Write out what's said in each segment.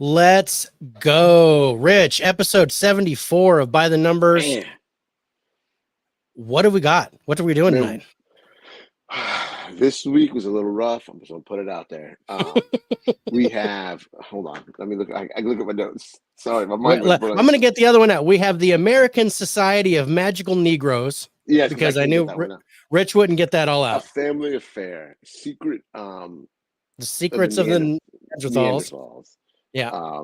Let's go. Rich, episode 74 of By the Numbers. Man, What have we got? What are we doing man, tonight? this week was a little rough. I'm just gonna put it out there. We have. Hold on. Let me look. I look at my notes. Sorry, my mind went I'm blank. going to get the other one out. We have the American Society of Magical Negroes. Yes, because I can't knew get that one out. Rich wouldn't get that all A out. family affair. Secret. The Secrets of the Neanderthals. Neanderthals. Yeah.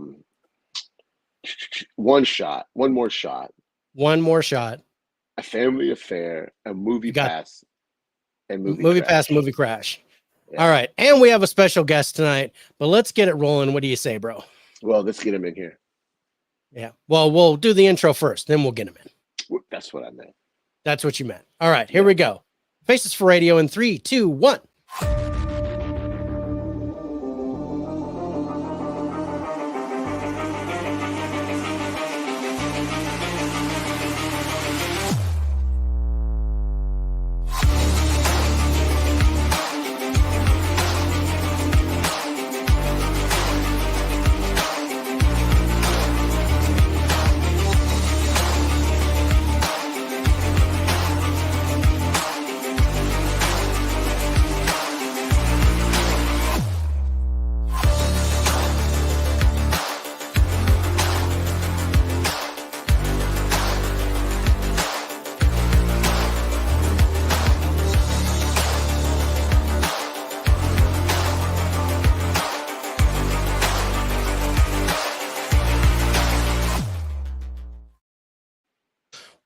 One shot. One more shot. One more shot. A family affair. A movie pass. And movie pass. Movie crash. Yeah. All right. And we have a special guest tonight, but let's get it rolling. What do you say, bro? Well, let's get him in here. Yeah. Well, we'll do the intro first, then we'll get him in. That's what I meant. That's what you meant. All right, here we go. Faces for Radio in 3, 2, 1.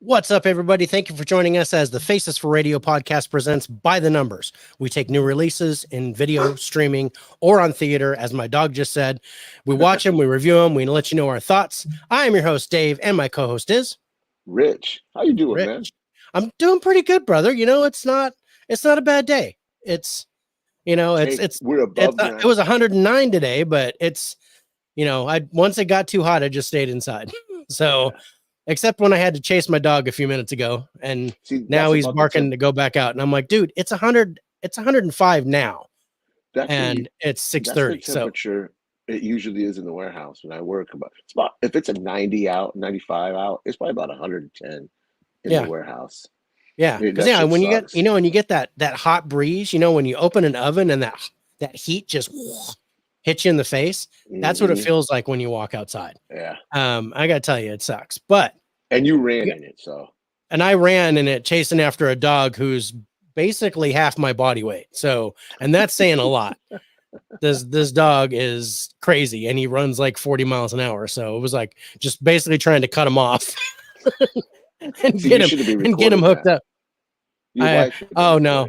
What's up, everybody? Thank you for joining us as the Faces for Radio podcast presents By the Numbers. We take new releases in video, streaming, or on theater, as my dog just said. We watch them, we review them, we let you know our thoughts. I am your host, Dave, and my co-host is Rich. How you doing, Rich. man? I'm doing pretty good, brother. You know, it's not a bad day. It's, you know, we're above ground. It was 109 today, but it's, you know, once it got too hot, I just stayed inside. So. Yeah. Except when I had to chase my dog a few minutes ago, and now he's barking to go back out, and I'm like, dude, it's 100, it's 105 now, and it's 6:30. So temperature it usually is in the warehouse when I work. If it's a 90 out, 95 out, it's probably about 110 in the warehouse. Yeah, because when you get, and you get that hot breeze, when you open an oven and that heat just hit you in the face. That's what it feels like when you walk outside. Yeah. I gotta tell you, it sucks. And you ran in it, so. And I ran in it chasing after a dog who's basically half my body weight. So, and that's saying a lot. This dog is crazy, and he runs like 40 miles an hour. So it was like just basically trying to cut him off and get him hooked up. Oh no.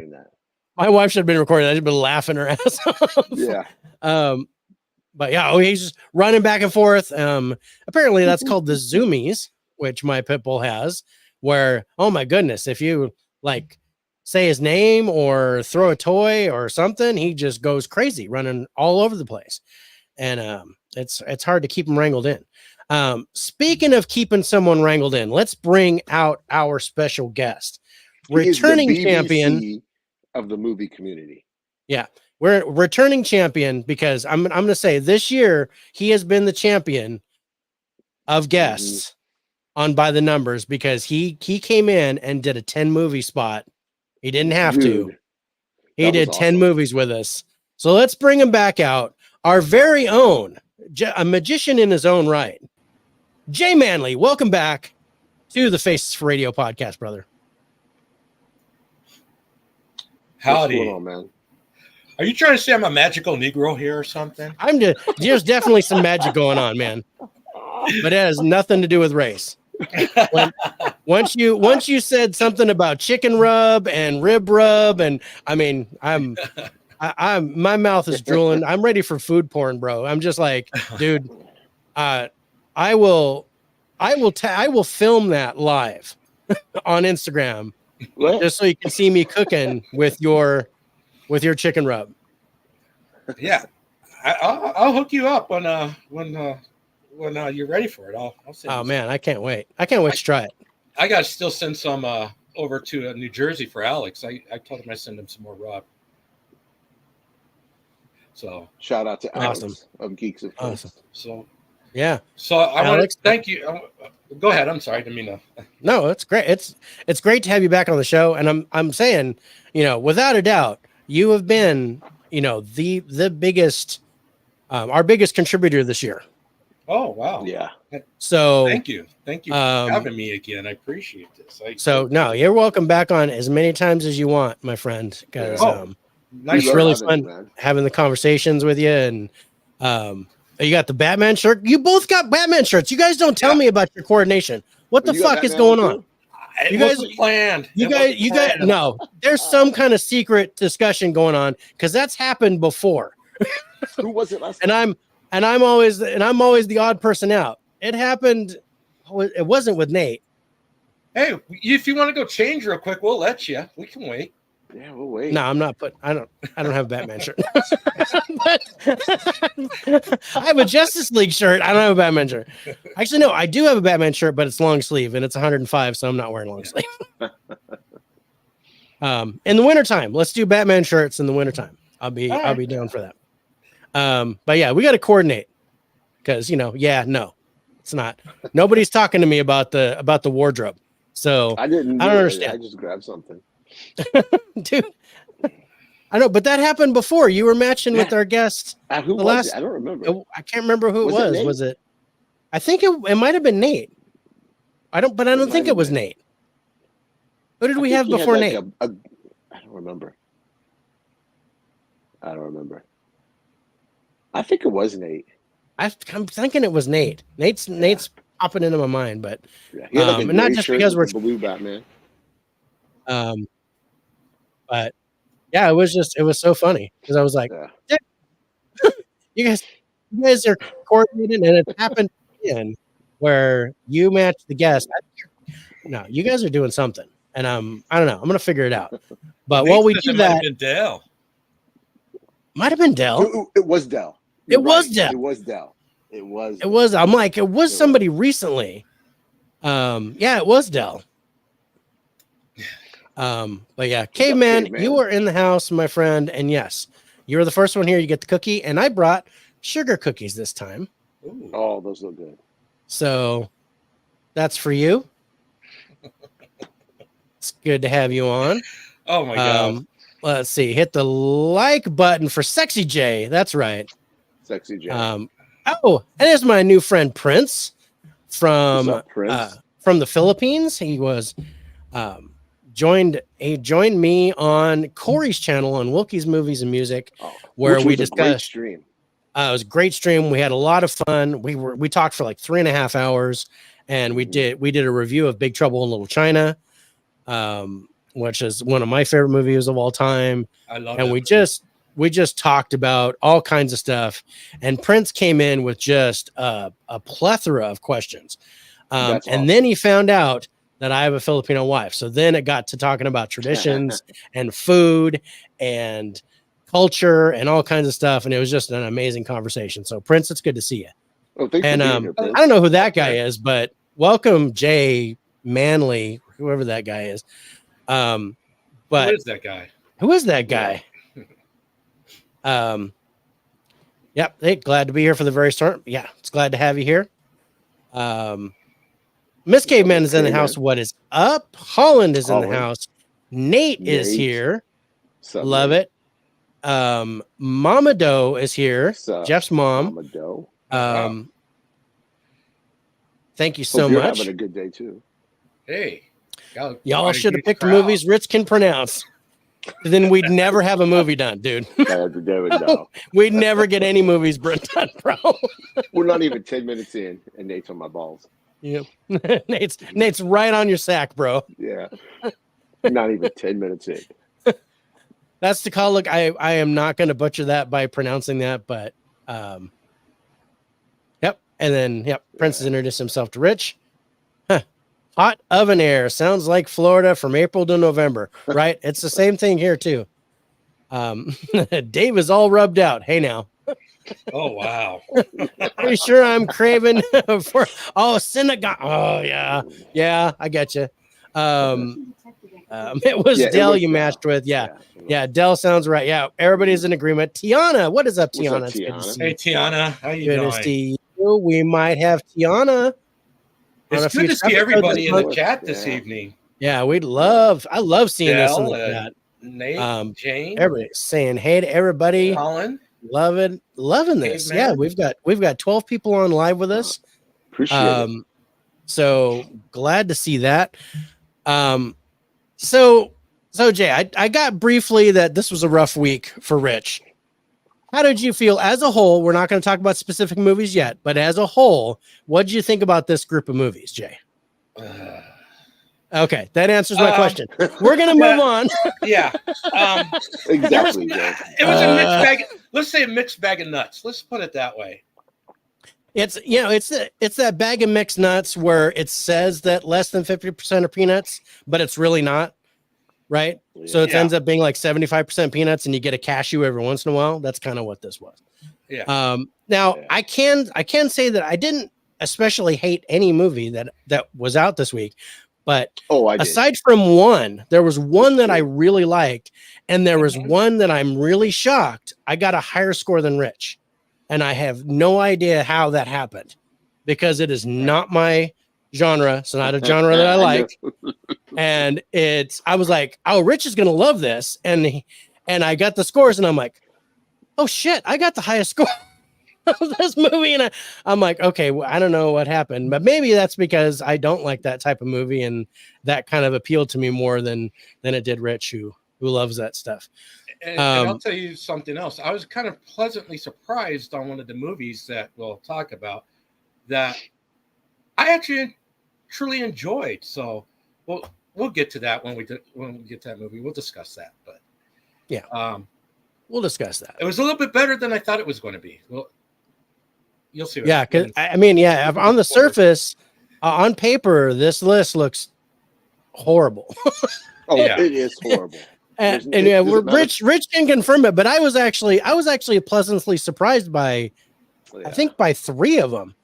My wife should have been recording. I'd have been laughing her ass off. Yeah. But yeah, he's just running back and forth. Apparently that's called the zoomies, which my pit bull has, where, oh my goodness, if you like say his name or throw a toy or something, he just goes crazy, running all over the place. And it's hard to keep him wrangled in. Speaking of keeping someone wrangled in, let's bring out our special guest, returning champion of the movie community. Yeah. We're returning champion because I'm going to say this year he has been the champion of guests on By the Numbers because he came in and did a 10 movie spot. He didn't have to. He did 10 movies with us. So let's bring him back out. Our very own, a magician in his own right, Jay Manley. Welcome back to the Faces for Radio podcast, brother. Howdy. What's going on, man? Are you trying to say I'm a magical Negro here or something? There's definitely some magic going on, man. But it has nothing to do with race. Once you said something about chicken rub and rib rub, and I mean, I'm my mouth is drooling. I'm ready for food porn, bro. I'm just like, dude, I will film that live on Instagram just so you can see me cooking with your chicken rub. Yeah, I'll hook you up when you're ready for it. I'll send. Oh man, I can't wait. I can't wait to try it. I gotta still send some over to New Jersey for Alex. I told him I send him some more rub. So shout out to Alex Awesome. of Geeks of Films. Awesome. so Yeah. so I want Alex, to thank you. Go ahead. I'm sorry. I didn't mean to. No, it's great. It's great to have you back on the show. And I'm saying, without a doubt, you have been, the biggest, our biggest contributor this year. Oh wow. Yeah. So Thank you for having me again. I appreciate this. No, you're welcome back on as many times as you want, my friend. Because nice. it's really having fun you, having the conversations with you. And you got the Batman shirt. You both got Batman shirts. You guys don't tell me about your coordination. What the fuck is going on? You guys planned. You guys. No, there's some kind of secret discussion going on because that's happened before. Who was it last time? And I'm always the odd person out. It happened. It wasn't with Nate. Hey, if you want to go change real quick, we'll let you. We can wait. Yeah, we'll wait. No, I'm not. I don't have a Batman shirt. I have a Justice League shirt. I don't have a Batman shirt. Actually, no, I do have a Batman shirt, but it's long sleeve and it's 105, so I'm not wearing long sleeve. In the wintertime, let's do Batman shirts in the wintertime. I'll be down for that. But yeah, we got to coordinate because no, it's not. Nobody's talking to me about the wardrobe. So I don't understand. I just grabbed something. Dude, I know, but that happened before. You were matching with our guest. Who was it? I don't remember. I can't remember who it was. Was it? I think it might have been Nate. I don't think it was Nate. Who did we have before Nate? I don't remember. I think it was Nate. I'm thinking it was Nate. Nate's popping into my mind, but and not just because we're blue Batman. But yeah, it was so funny because I was like, you guys are coordinated, and it happened again where you match the guest. No, you guys are doing something, and I don't know. I'm gonna figure it out. But while we do that, might have been Dell. It was Dell. It was Dell. It was. I'm like, it was somebody recently. Yeah, it was Dell. But yeah, Caveman, you were in the house, my friend, and yes, you were the first one here. You get the cookie, and I brought sugar cookies this time. Ooh. Oh, those look good. So that's for you. It's good to have you on. Oh my god. Let's see. Hit the like button for Sexy J. That's right. Sexy J. And there's my new friend Prince from the Philippines. He was joined me on Corey's channel on Wilkie's Movies and Music, where we discussed. Stream. It was a great stream. We had a lot of fun. We talked for like 3.5 hours, and we did a review of Big Trouble in Little China, which is one of my favorite movies of all time. I love it. And we just talked about all kinds of stuff. And Prince came in with just a plethora of questions. And then he found out that I have a Filipino wife. So then it got to talking about traditions and food and culture and all kinds of stuff. And it was just an amazing conversation. So Prince, it's good to see you. Oh, thanks for being here, Prince. I don't know who that guy is, but welcome Jay Manley, whoever that guy is. But who is that guy? Who is that guy? Yep. Hey, glad to be here for the very start. Yeah, it's glad to have you here. Miss Caveman is in the house. What is up? Holland is in the house. Nate is here. Love it. Mama Doe is here. Jeff's mom. Mama Doe. Thank you so much. Having a good day too. Hey, y'all should have picked movies Rich can pronounce. Then we'd never have a movie done, dude. We'd never get any movies done, bro. We're not even 10 minutes in, and Nate's on my balls. Yeah, Nate's right on your sack, bro. Yeah, not even 10 minutes in. That's the call. Look, I am not going to butcher that by pronouncing that, but yep. And then Prince has introduced himself to Rich. Hot oven air sounds like Florida from April to November, right? It's the same thing here too. Dave is all rubbed out. Hey now. Oh wow. Pretty sure I'm craving for synagogue. Oh yeah, I get you. It was Yeah, it Dell was you Dell. matched with. Yeah. it was. Yeah. Dell sounds right. Yeah. Everybody's in agreement. Tiana, what is up, What's up, Tiana? It's good to Tiana? see Hey, you. Tiana, how you Good to doing? see you. We might have Tiana on a It's good future to see episode everybody this in the month. chat this Yeah. evening. Yeah, I love seeing this in Dell, the chat. Nate, Jane, Everybody saying hey to everybody. Colin. Loving this. Caveman. Yeah, we've got 12 people on live with us. Appreciate it. So glad to see that. So Jay, I got briefly that this was a rough week for Rich. How did you feel as a whole? We're not going to talk about specific movies yet, but as a whole, what did you think about this group of movies, Jay? Okay, that answers my question. We're going to move on. Yeah. Exactly. It was a mixed bag. Let's say a mixed bag of nuts. Let's put it that way. It's it's that bag of mixed nuts where it says that less than 50% are peanuts, but it's really not, right? So it ends up being like 75% peanuts, and you get a cashew every once in a while. That's kind of what this was. Yeah. Now I can say that I didn't especially hate any movie that was out this week, but aside from one, there was one that I really liked, and there was one that I'm really shocked I got a higher score than Rich. And I have no idea how that happened because it is not my genre. It's not a genre that I like. And I was like, oh, Rich is going to love this. And I got the scores and I'm like, oh shit, I got the highest score of this movie. And I'm like, okay, well, I don't know what happened, but maybe that's because I don't like that type of movie. And that kind of appealed to me more than it did Rich, who loves that stuff. And I'll tell you something else. I was kind of pleasantly surprised on one of the movies that we'll talk about that I actually truly enjoyed. So we'll get to that when we get to that movie. We'll discuss that. But yeah, we'll discuss that. It was a little bit better than I thought it was going to be. Well, you'll see. Yeah, because I mean, yeah, on the surface, on paper, this list looks horrible. It is horrible. And yeah, Rich can confirm it, but I was actually pleasantly surprised by, I think by 3 of them.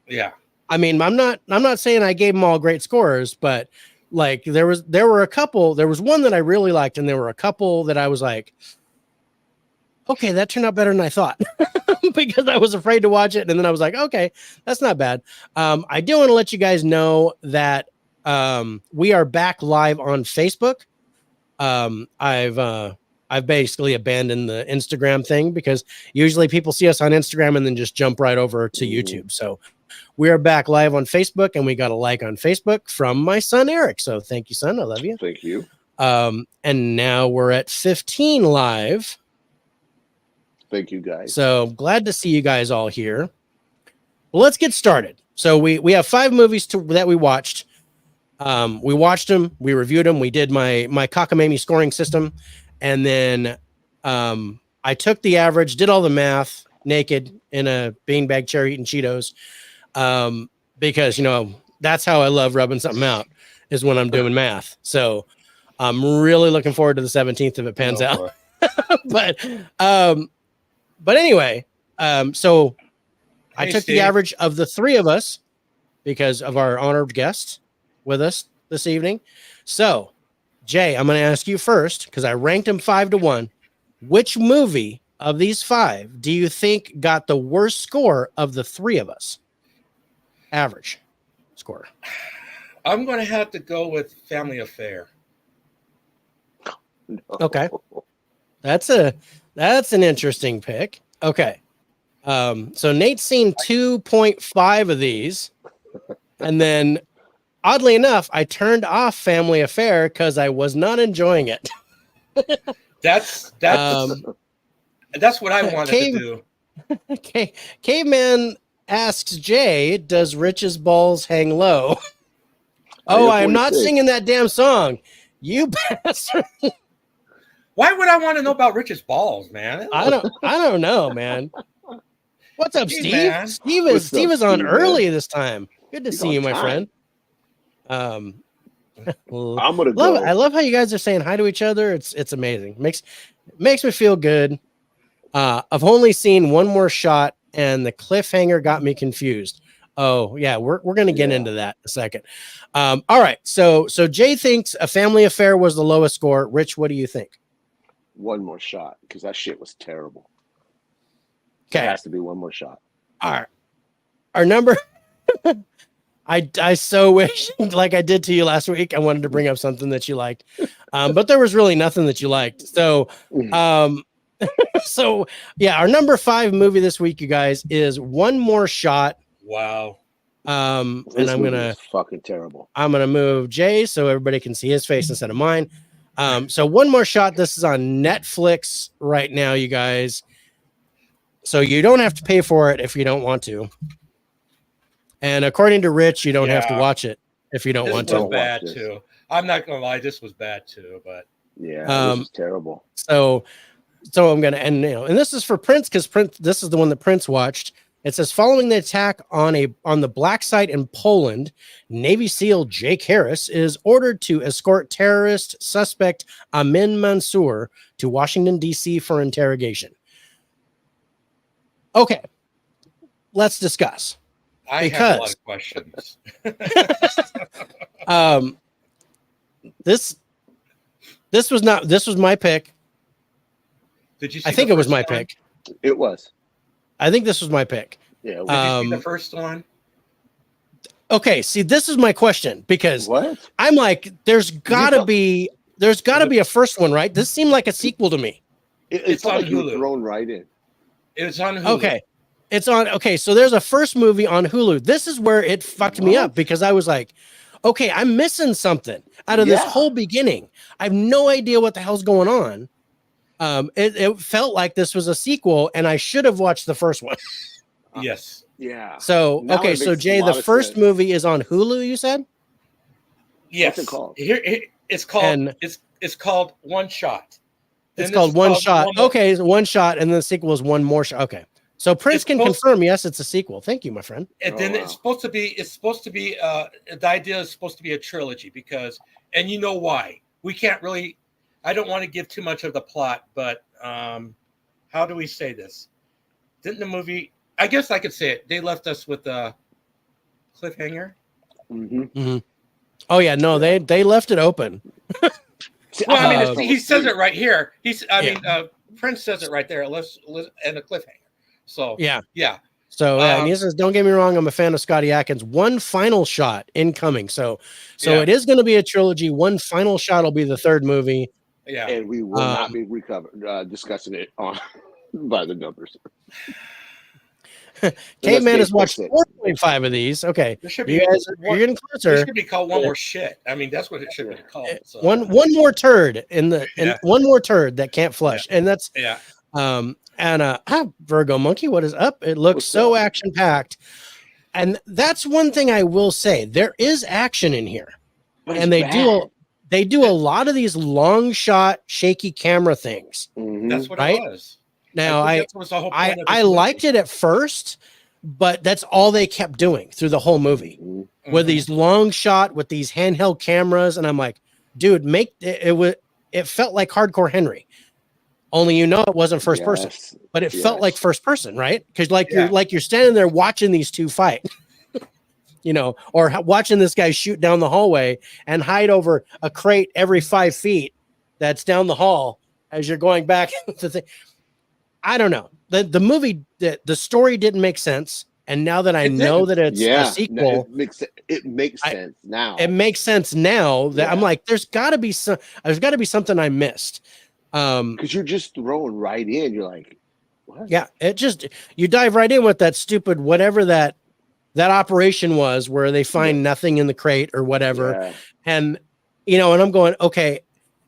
Yeah. I mean, I'm not saying I gave them all great scores, but like there were a couple. There was one that I really liked, and there were a couple that I was like, okay, that turned out better than I thought, because I was afraid to watch it, and then I was like, okay, that's not bad. I do want to let you guys know that we are back live on Facebook. I've basically abandoned the Instagram thing because usually people see us on Instagram and then just jump right over to YouTube. So we are back live on Facebook, and we got a like on Facebook from my son, Eric. So thank you, son. I love you. Thank you. And now we're at 15 live. Thank you, guys. So glad to see you guys all here. Well, let's get started. So we have 5 movies that we watched. We watched them, we reviewed them, we did my cockamamie scoring system, and then I took the average, did all the math naked in a beanbag chair eating Cheetos, because that's how I love rubbing something out, is when I'm doing math. So I'm really looking forward to the 17th if it pans out. but anyway, so I took the average of the 3 of us because of our honored guests with us this evening. So, Jay, I'm going to ask you first, because I ranked them 5-1. Which movie of these 5 do you think got the worst score of the 3 of us? Average score. I'm going to have to go with Family Affair. No. Okay. That's an interesting pick. Okay. So Nate's seen 2.5 of these, and then oddly enough, I turned off Family Affair because I was not enjoying it. That's what I wanted to do. Okay. Caveman asks Jay, does Rich's balls hang low? Oh, I am not singing that damn song. You bastard. Why would I want to know about Rich's balls, man? I don't know, man. What's up, Steve? Man. Steve is on early this time. Good to see you, my friend. I'm gonna go. go. I love how you guys are saying hi to each other. It's amazing. Makes me feel good. I've only seen one more shot, and the cliffhanger got me confused. Oh yeah, we're going to get Yeah. into that in a second. All right, so Jay thinks A Family Affair was the lowest score. Rich, what do you think? One more shot because that shit was terrible. It Okay, has to be one more shot. our number. I so wish, like I did to you last week, I wanted to bring up something that you liked, but there was really nothing that you liked. So, so yeah, our number 5 movie this week, you guys, is One More Shot. Wow. And This I'm movie gonna was fucking terrible. move Jay so everybody can see his face instead of mine. So One More Shot. This is on Netflix right now, you guys. So you don't have to pay for it if you don't want to. And according to Rich, you don't have to Yeah. watch it if you don't This want was to. Don't bad watch this. too. I'm not gonna lie, this was bad too. But Yeah, Um, this was terrible. So I'm gonna end, and this is for Prince because Prince. This is the one that Prince watched. It says following the attack on the black site in Poland, Navy SEAL Jake Harris is ordered to escort terrorist suspect Amin Mansour to Washington D.C. for interrogation. Okay, let's discuss. I have a lot of questions. This was my pick. Did you see I think the it was first my one? pick. It was. I think this was my pick. Yeah. Did you see the first one? Okay, see, this is my question because What? I'm like, there's gotta don't- be a first one, right? This seemed like a sequel to me. It It's felt on like you were Hulu. thrown right in. It's on Hulu. Okay. It's on. Okay. So there's a first movie on Hulu. This is where it fucked me up What? because I was like, okay, I'm missing something out of this Yeah. whole beginning. I have no idea what the hell's going on. It felt like this was a sequel and I should have watched the first one. Yes. Yeah. So, Now okay. it So makes a Jay, lot the of first sense. movie is on Hulu, you said? Yes. it called? It's called. And- It's called One Shot. It's Then called this is One Shot. One More- Okay. So One Shot. And the sequel is One More Shot. Okay. So Prince It's can supposed- confirm, yes, it's a sequel. Thank you, my friend. And Oh, then wow. it's supposed to be. The idea is supposed to be a trilogy because, and you know why? We can't really. I don't want to give too much of the plot, but how do we say this? Didn't the movie? I guess I could say it. They left us with a cliffhanger. Mm-hmm. Oh yeah, no, they left it open. Well, I mean, he says it right here. Prince says it right there. Let's and a cliffhanger. So Yeah. yeah. So and he says, "Don't get me wrong, I'm a fan of Scotty Atkins. One final shot incoming. So Yeah. it is going to be a trilogy. One final shot will be the third movie. Yeah. And we will not be discussing it on by the numbers. Caveman has watched it. 4.5 of these. Okay, There should you be guys you're getting It closer. should be called One More Shit. I mean, that's what it should be called. So. One more turd Yeah. one more turd that can't flush, and that's Yeah. Virgo Monkey. What is up? It looks What's so up? action packed, and that's one thing I will say. There is action in here. But And it's they do a lot of these long shot shaky camera things. Mhm. That's what Right? it was. Now think that was the whole point of this I movie. liked it at first, but that's all they kept doing through the whole movie Mhm. with these long shot with these handheld cameras, and I'm like, dude, make it felt like Hardcore Henry. Only it wasn't first person, Yes. but it felt Yes. like first person, right? Because Yeah. you're standing there watching these two fight. Or watching this guy shoot down the hallway and hide over a crate every 5 feet that's down the hall as you're going back to the. I don't know. The movie, the story didn't make sense, and now that I It know didn't. that it's Yeah. a No, sequel, it makes sense now. it makes sense now that I'm Yeah. like, there's got to be something I missed. Because you're just throwing right in. You're like, what? Yeah, you dive right in with that stupid whatever that operation was where they find nothing in the crate or whatever. Yeah. And and I'm going, okay.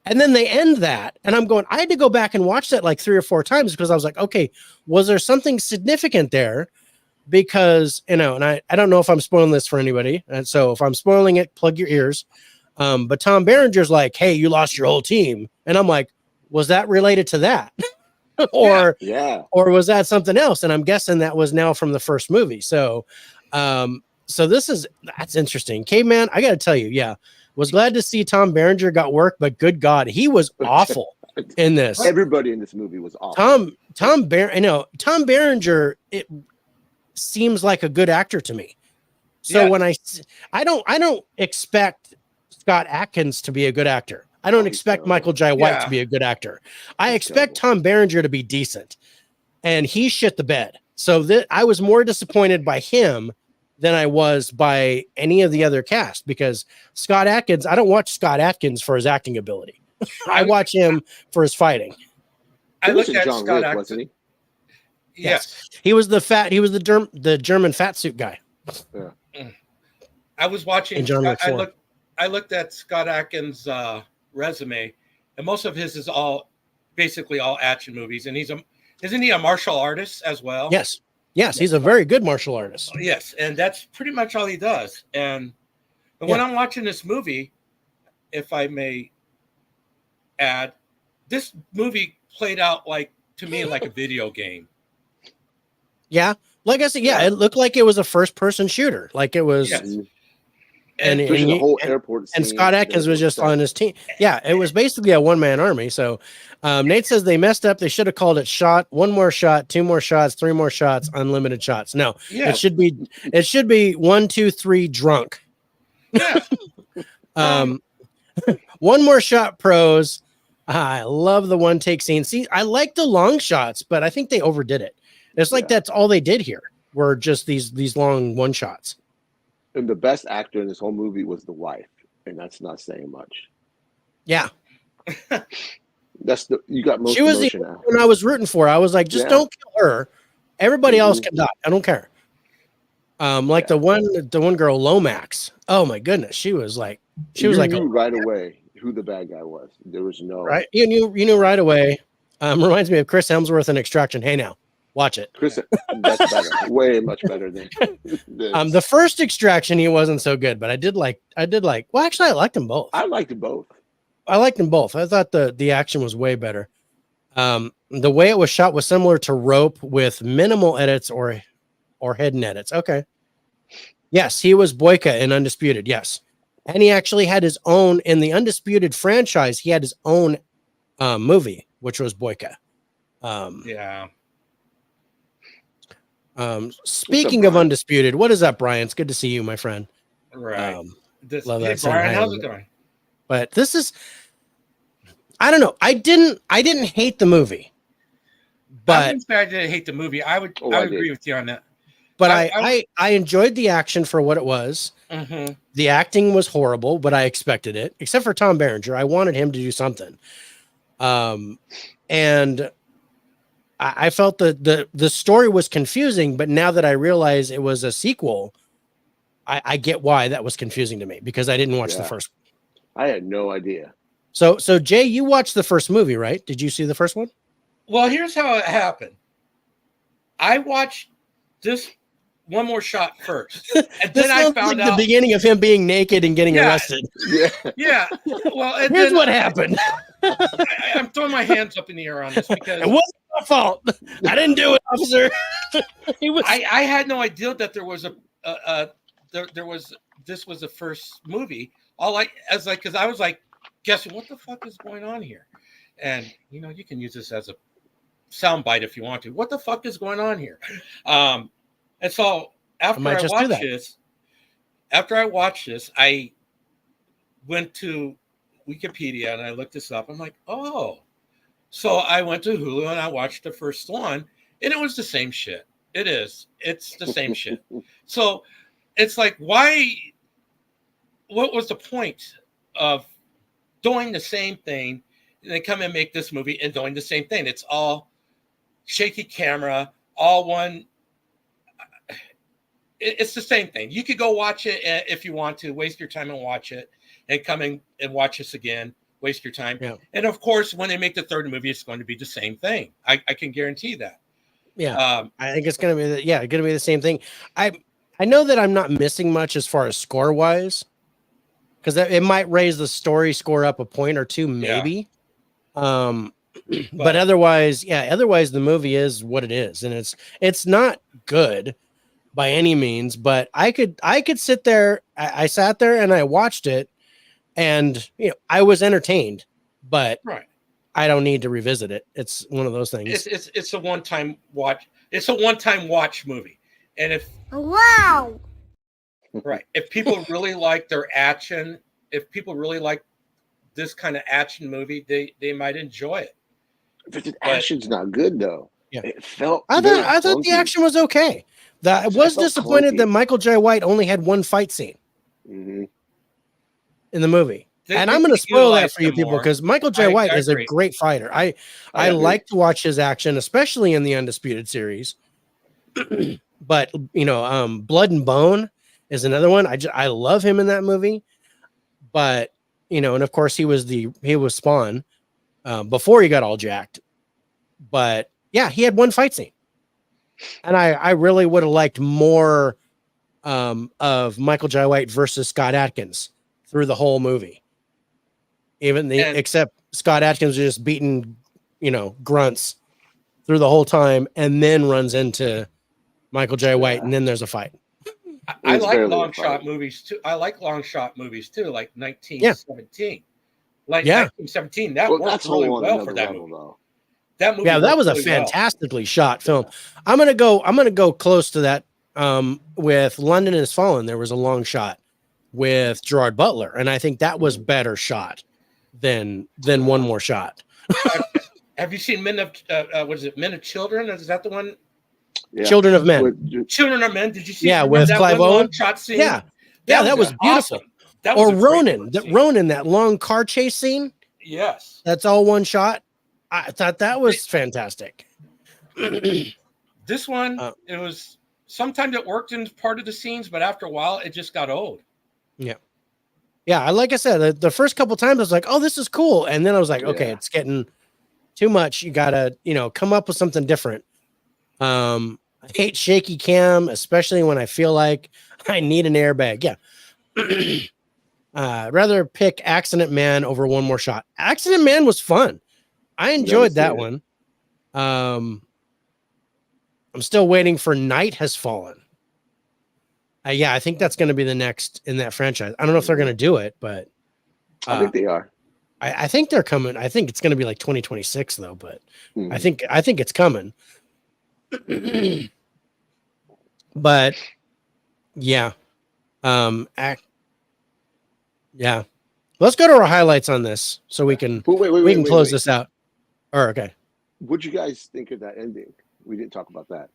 And then they end that. And I'm going, I had to go back and watch that like 3 or 4 times because I was like, okay, was there something significant there? Because, and I don't know if I'm spoiling this for anybody. And so if I'm spoiling it, plug your ears. But Tom Berenger's like, hey, you lost your whole team. And I'm like, was that related to that? or Yeah. or was that something else? And I'm guessing that was now from the first movie. So that's interesting. Caveman, I got to tell you, yeah, was glad to see Tom Berenger got work, but good God, he was awful in this. Everybody in this movie was awesome. Tom Berenger, it seems like a good actor to me. So Yeah. when I don't expect Scott Adkins to be a good actor. I don't Oh, he's expect terrible. Michael Jai White Yeah. to be a good actor. I He's expect terrible. Tom Berenger to be decent, and he shit the bed. So I was more disappointed by him than I was by any of the other cast, because Scott Adkins, I don't watch Scott Adkins for his acting ability. I watch him for his fighting. I He was looked in at John Scott Wick, wasn't Adkins. he? Yes. He was the German fat suit guy I was watching. in John Wick 4. I looked at Scott Adkins' resume, and most of his is basically all action movies. And isn't he a martial artist as well? Yes, he's a very good martial artist. Yes, and that's pretty much all he does. And when I'm watching this movie, if I may add, this movie played out to me like a video game. Yeah, like I said, it looked like it was a first-person shooter. Like it was. Yes. And Especially the whole airport and scene, Scott Adkins was just on his team. Yeah, it was basically a one-man army. So Nate says they messed up. They should have called it shot, one more shot, two more shots, three more shots, unlimited shots. No, Yeah. it should be 1, 2, 3 drunk. Yeah. One more shot pros. I love the one take scene. See, I like the long shots, but I think they overdid it. It's like that's all they did here were just these long one shots. And the best actor in this whole movie was the wife, and that's not saying much. Yeah, You got most. she was the emotion out. one I was rooting for. I was like, just don't kill her. Everybody else can die. I don't care. The one girl, Lomax. Oh my goodness, she was like knew right away who the bad guy was. There was no right. You knew right away. Reminds me of Chris Hemsworth in Extraction. Hey now, watch it. Chris, that's better. Way much better than this. The first Extraction he wasn't so good, but I did like. Well, actually, I liked them both. I liked them both. I liked them both. I thought the action was way better. The way it was shot was similar to Rope with minimal edits or hidden edits. Okay. Yes, he was Boyka in Undisputed. Yes. And he actually had his own in the Undisputed franchise. He had his own movie, which was Boyka. Yeah. Speaking of Undisputed, what is up, Brian? It's good to see you, my friend. Right. Love hey, that. Brian, how's it going? But this is, I don't know. I didn't hate the movie, but I didn't hate the movie. I would agree with you on that. But I enjoyed the action for what it was. Mm-hmm. The acting was horrible, but I expected it, except for Tom Berenger. I wanted him to do something. And I felt the story was confusing, but now that I realize it was a sequel, I get why that was confusing to me, because I didn't watch the first one. I had no idea. So Jay, you watched the first movie, right? Did you see the first one? Well, here's how it happened. I watched this one more shot first, and then I found out the beginning of him being naked and getting arrested. Yeah. Yeah. Well, and here's then what happened. I'm throwing my hands up in the air on this because it wasn't my fault. I didn't do it, officer. I had no idea that there was this was the first movie. Because I was like, guessing what the fuck is going on here, and you can use this as a soundbite if you want to. What the fuck is going on here? And so after I watched this, I went to Wikipedia and I looked this up. I'm like, oh. So I went to Hulu and I watched the first one, and it was the same shit. It is. It's the same shit. So it's like, why? What was the point of doing the same thing? And they come and make this movie and doing the same thing. It's all shaky camera, all one. It's the same thing. You could go watch it if you want to, waste your time and watch it, and come in and watch this again, waste your time. Yeah. And of course, when they make the third movie, it's going to be the same thing. I can guarantee that. Yeah. I think it's going to be the same thing. I know that I'm not missing much as far as score wise, because it might raise the story score up a point or two, maybe. Yeah. But otherwise the movie is what it is, and it's not good by any means, but I could sit there. I sat there and I watched it, and I was entertained, but I don't need to revisit it. It's one of those things. It's a one-time watch. It's a one-time watch movie, and if wow. Right. If people really like their action, if people really like this kind of action movie, they might enjoy it. But the But action's not good though. Yeah. It felt. I very thought the clunky. action was okay. I was felt disappointed that clunky. Michael J. White only had one fight scene Mhm. in the movie. They And I'm going to could spoil that utilize for you him people more. because Michael J. I White is a agree. great fighter. I I agree. like to watch his action, especially in the Undisputed series. But Blood and Bone is another one. I love him in that movie. But and of course he was Spawn before he got all jacked. But yeah, he had one fight scene, and I really would have liked more of Michael J. White versus Scott Adkins through the whole movie. Except Scott Adkins was just beating, grunts through the whole time, and then runs into Michael J. White, and then there's a fight. I like barely a long shot fight. movies too. I like long shot movies too, like 1917. Like Yeah. 1917, that Well, worked that's really all on well another for that level, movie. though. That movie Yeah, that worked was a really well. fantastically shot film. I'm gonna go close to that. With London Has Fallen, there was a long shot with Gerard Butler, and I think that was better shot than One More Shot. Have you seen Men of what is it? Men of Children? Is that the one? Yeah. Children of Men. Children of Men. Did you see? Yeah, remember with that Clive one Owen? long shot scene? Yeah, that was beautiful. awesome. That was Or a great Ronin, scene. that long car chase scene. Yes. That's all one shot. I thought that was fantastic. This one, it was sometimes it worked in part of the scenes, but after a while, it just got old. Yeah, like I said, the first couple times I was like, "Oh, this is cool," and then I was like, "Okay, Yeah. it's getting too much. You gotta, come up with something different." I hate shaky cam, especially when I feel like I need an airbag. Yeah, rather pick Accident Man over One More Shot. Accident Man was fun. I enjoyed that one. I'm still waiting for Night Has Fallen. Yeah, I think that's going to be the next in that franchise. I don't know if they're going to do it, but I think they are. I think they're coming. I think it's going to be like 2026 though, but Mhm. I think it's coming. But yeah, yeah. Let's go to our highlights on this so we can Wait, close this out. Or okay. What'd you guys think of that ending? We didn't talk about that.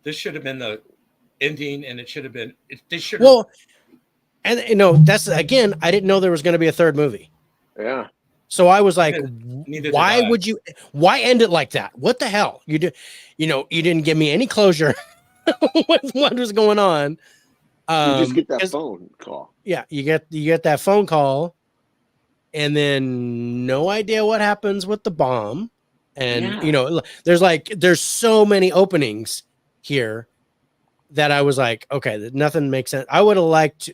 This should have been the ending, and it should have been. They should. Well, and that's again, I didn't know there was going to be a third movie. Yeah. So I was like, Neither why did I. would you? Why end it like that? What the hell? You didn't give me any closure with what was going on. You just get that 'cause- phone call. Yeah, you get that phone call, and then no idea what happens with the bomb, and Yeah. there's so many openings here that I was like, okay, nothing makes sense. I would have liked,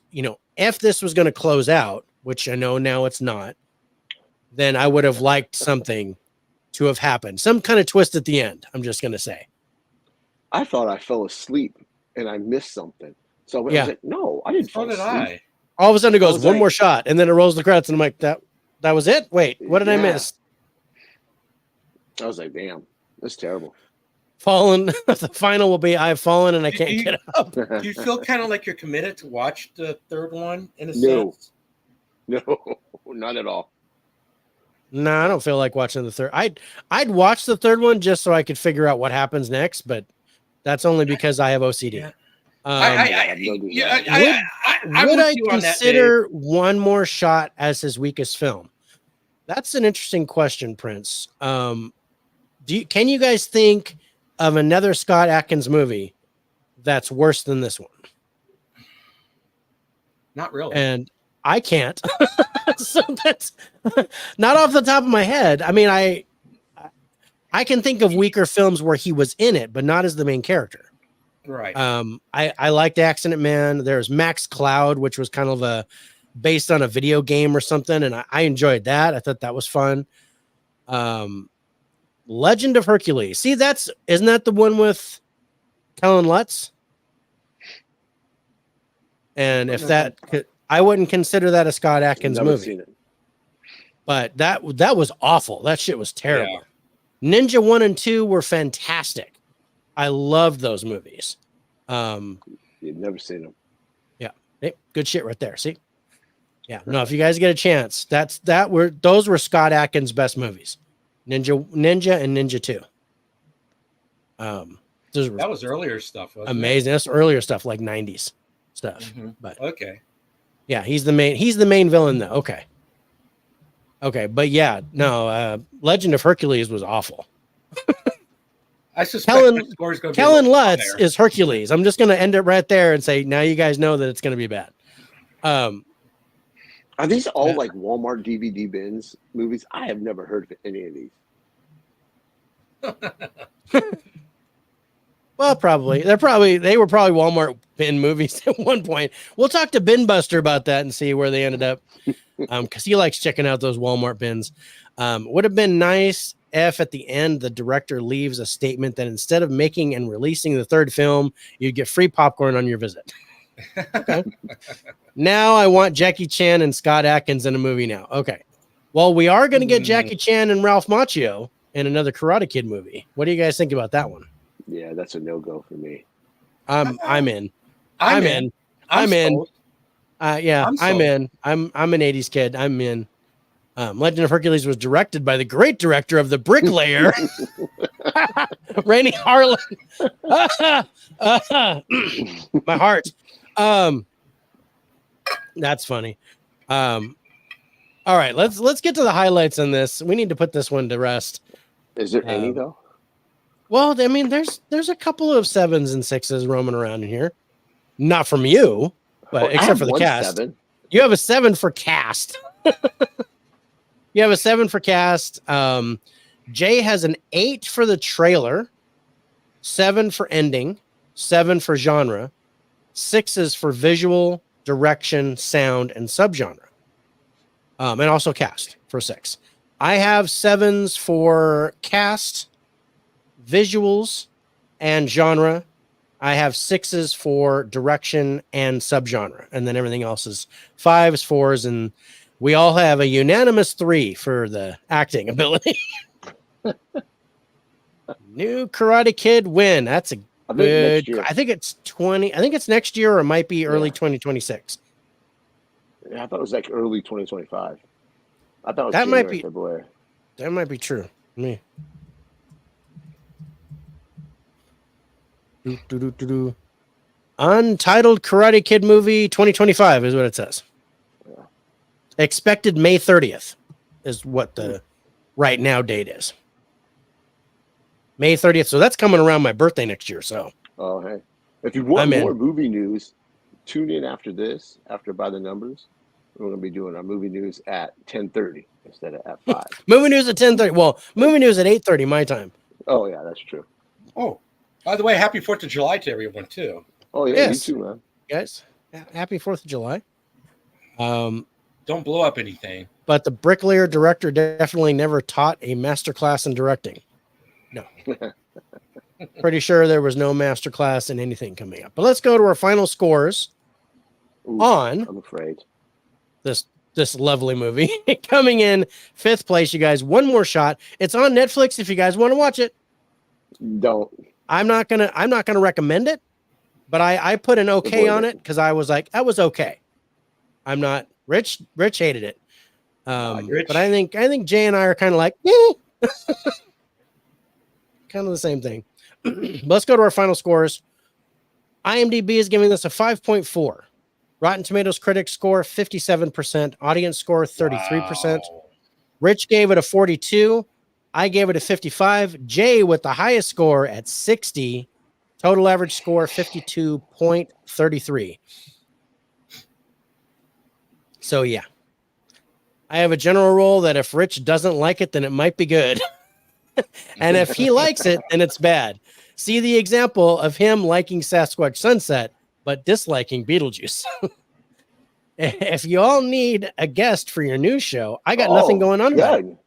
if this was going to close out, which I know now it's not, then I would have liked something to have happened, some kind of twist at the end. I'm just going to say. I thought I fell asleep and I missed something. So I Yeah. was like, no, I didn't So fall did asleep. I. All of a sudden it I goes was one like- more shot, and then it rolls the credits, and I'm like, that was it. Wait, what did I Yeah. miss? I was like, damn, that's terrible. Fallen. The final will be I've fallen and I can't Do you- get up. Do you feel kind of like you're committed to watch the third one in a No. sense? No, not at all. No, I don't feel like watching the third. I'd watch the third one just so I could figure out what happens next, but that's only because I have OCD. Yeah. Would would I you on that, Dave. consider One More Shot as his weakest film? That's an interesting question, Prince. Can you guys think of another Scott Adkins movie that's worse than this one? Not really. And I can't. So that's not off the top of my head. I mean, I can think of weaker films where he was in it, but not as the main character. Right. I liked Accident Man. There's Max Cloud, which was kind of based on a video game or something, and I enjoyed that. I thought that was fun. Legend of Hercules. See, isn't that the one with Kellen Lutz? And if I wouldn't consider that a Scott Adkins Never movie, seen it. but that was awful. That shit was terrible. Ninja 1 and 2 were fantastic. I loved those movies. You've never seen them. Yeah. Hey, good shit right there. See? Yeah. No, if you guys get a chance, those were Scott Adkins' best movies. Ninja and Ninja 2. Those were That was earlier stuff. Wasn't amazing. That's earlier stuff, like 90s stuff. Mm-hmm. But okay. yeah, he's the main villain though. Okay. But yeah, no, Legend of Hercules was awful. I suspect the score's going to be Kellen Lutz is Hercules. I'm just going to end it right there and say, now you guys know that it's going to be bad. Are these all like Walmart DVD bins movies? I have never heard of any of these. Well, probably. They were probably Walmart bin movies at one point. We'll talk to Bin Buster about that and see where they ended up. Because he likes checking out those Walmart bins. Would have been nice if at the end the director leaves a statement that instead of making and releasing the third film, you'd get free popcorn on your visit. Okay. Now I want Jackie Chan and Scott Adkins in a movie now. Okay. Well, we are going to get Jackie Chan and Ralph Macchio in another Karate Kid movie. What do you guys think about that one? Yeah, that's a no-go for me. I'm in. I'm in. Yeah, I'm in. I'm an 80s kid. I'm in. Legend of Hercules was directed by the great director of The Bricklayer, Renny Harlin. My heart. That's funny. All right, let's get to the highlights on this. We need to put this one to rest. Is there any though? Well, I mean, there's a couple of 7s and 6s roaming around in here. Not from you, but except for the cast. 7. You have a 7 for cast. You have a 7 for cast. Jay has an 8 for the trailer, 7 for ending, 7 for genre, 6s for visual, direction, sound, and subgenre. And also cast for 6. I have 7s for cast, visuals, and genre. I have 6s for direction and subgenre, and then everything else is 5s, 4s, and we all have a unanimous 3 for the acting ability. New Karate Kid win. That's a good. I think it's 20. I think it's next year, or it might be early 2026. Yeah, I thought it was like early 2025. I thought it was that January, might be February. That might be true. Me. Untitled Karate Kid movie 2025 is what it says. Yeah. Expected May 30th is what the right now date is. May 30th. So that's coming around my birthday next year. So, oh, hey, if you want more movie news, tune in after this, after By the Numbers. We're going to be doing our movie news at 10:30 instead of at 5. Movie news at 10:30. Well, movie news at 8:30 my time. Oh, yeah, that's true. Oh, by the way, happy 4th of July to everyone, too. Oh, yeah, yes. You too, man. Guys, happy 4th of July. Don't blow up anything. But the Bricklayer director definitely never taught a masterclass in directing. No. Pretty sure there was no masterclass in anything coming up. But let's go to our final scores. I'm afraid. This lovely movie. Coming in 5th place, you guys. One more shot. It's on Netflix if you guys want to watch it. Don't. I'm not gonna recommend it, but I put an okay on it because I was like, that was okay. I'm not Rich hated it. But I think Jay and I are kind of like, kind of the same thing. Let's go to our final scores. IMDb is giving this a 5.4. Rotten Tomatoes critics score 57%, audience score 33%. Wow. Rich gave it a 42. I gave it a 55. Jay with the highest score at 60. Total average score 52.33. So yeah. I have a general rule that if Rich doesn't like it, then it might be good. And if he likes it, then it's bad. See the example of him liking Sasquatch Sunset, but disliking Beetlejuice. If you all need a guest for your news show, I got nothing going on about it.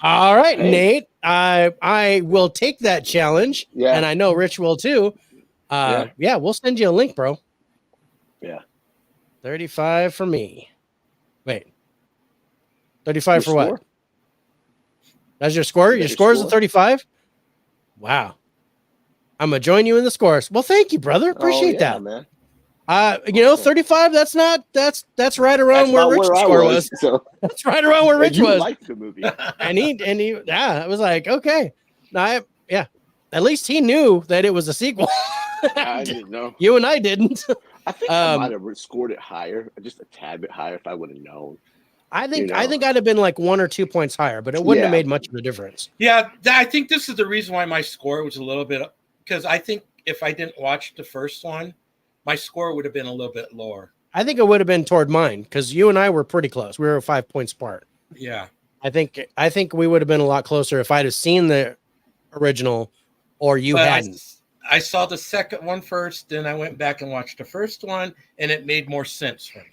All right, hey. Nate, I will take that challenge, and I know Rich will too. Yeah, we'll send you a link, bro. Yeah. 35 for me. Wait. 35 for what? That's your score? Your score is a 35? Wow. I'm gonna join you in the scores. Well, thank you, brother. Appreciate that. man. 35. That's right around That's where about Rich's where I score was. was. So That's right around where and Rich you was. liked the movie. And he, yeah, it was like, okay. Yeah. At least he knew that it was a sequel. I didn't know. You and I didn't. I think I might have scored it higher, just a tad bit higher if I would have known. I think I'd have been like 1 or 2 points higher, but it wouldn't have made much of a difference. Yeah, I think this is the reason why my score was a little bit, because I think if I didn't watch the first one, my score would have been a little bit lower. I think it would have been toward mine because you and I were pretty close. We were 5 points apart. Yeah. I think we would have been a lot closer if I'd have seen the original or you hadn't. I saw the second one first, then I went back and watched the first one, and it made more sense for me.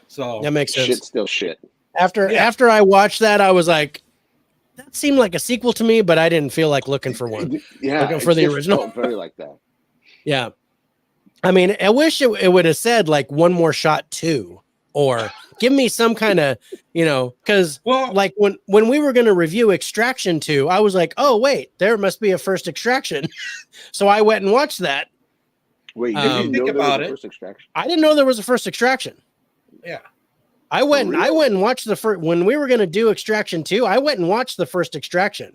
So that makes sense. Shit's still shit. After I watched that, I was like, that seemed like a sequel to me, but I didn't feel like looking for one. Yeah, looking for the original. Felt very like that. Yeah. I mean, I wish it would have said like One More Shot 2 or give me some kind of, because like when we were going to review Extraction 2, I was like, oh, wait, there must be a first Extraction. So I went and watched that. Wait, you think about it. First Extraction? I didn't know there was a first Extraction. Yeah. I went and watched the first, when we were going to do Extraction 2, I went and watched the first Extraction.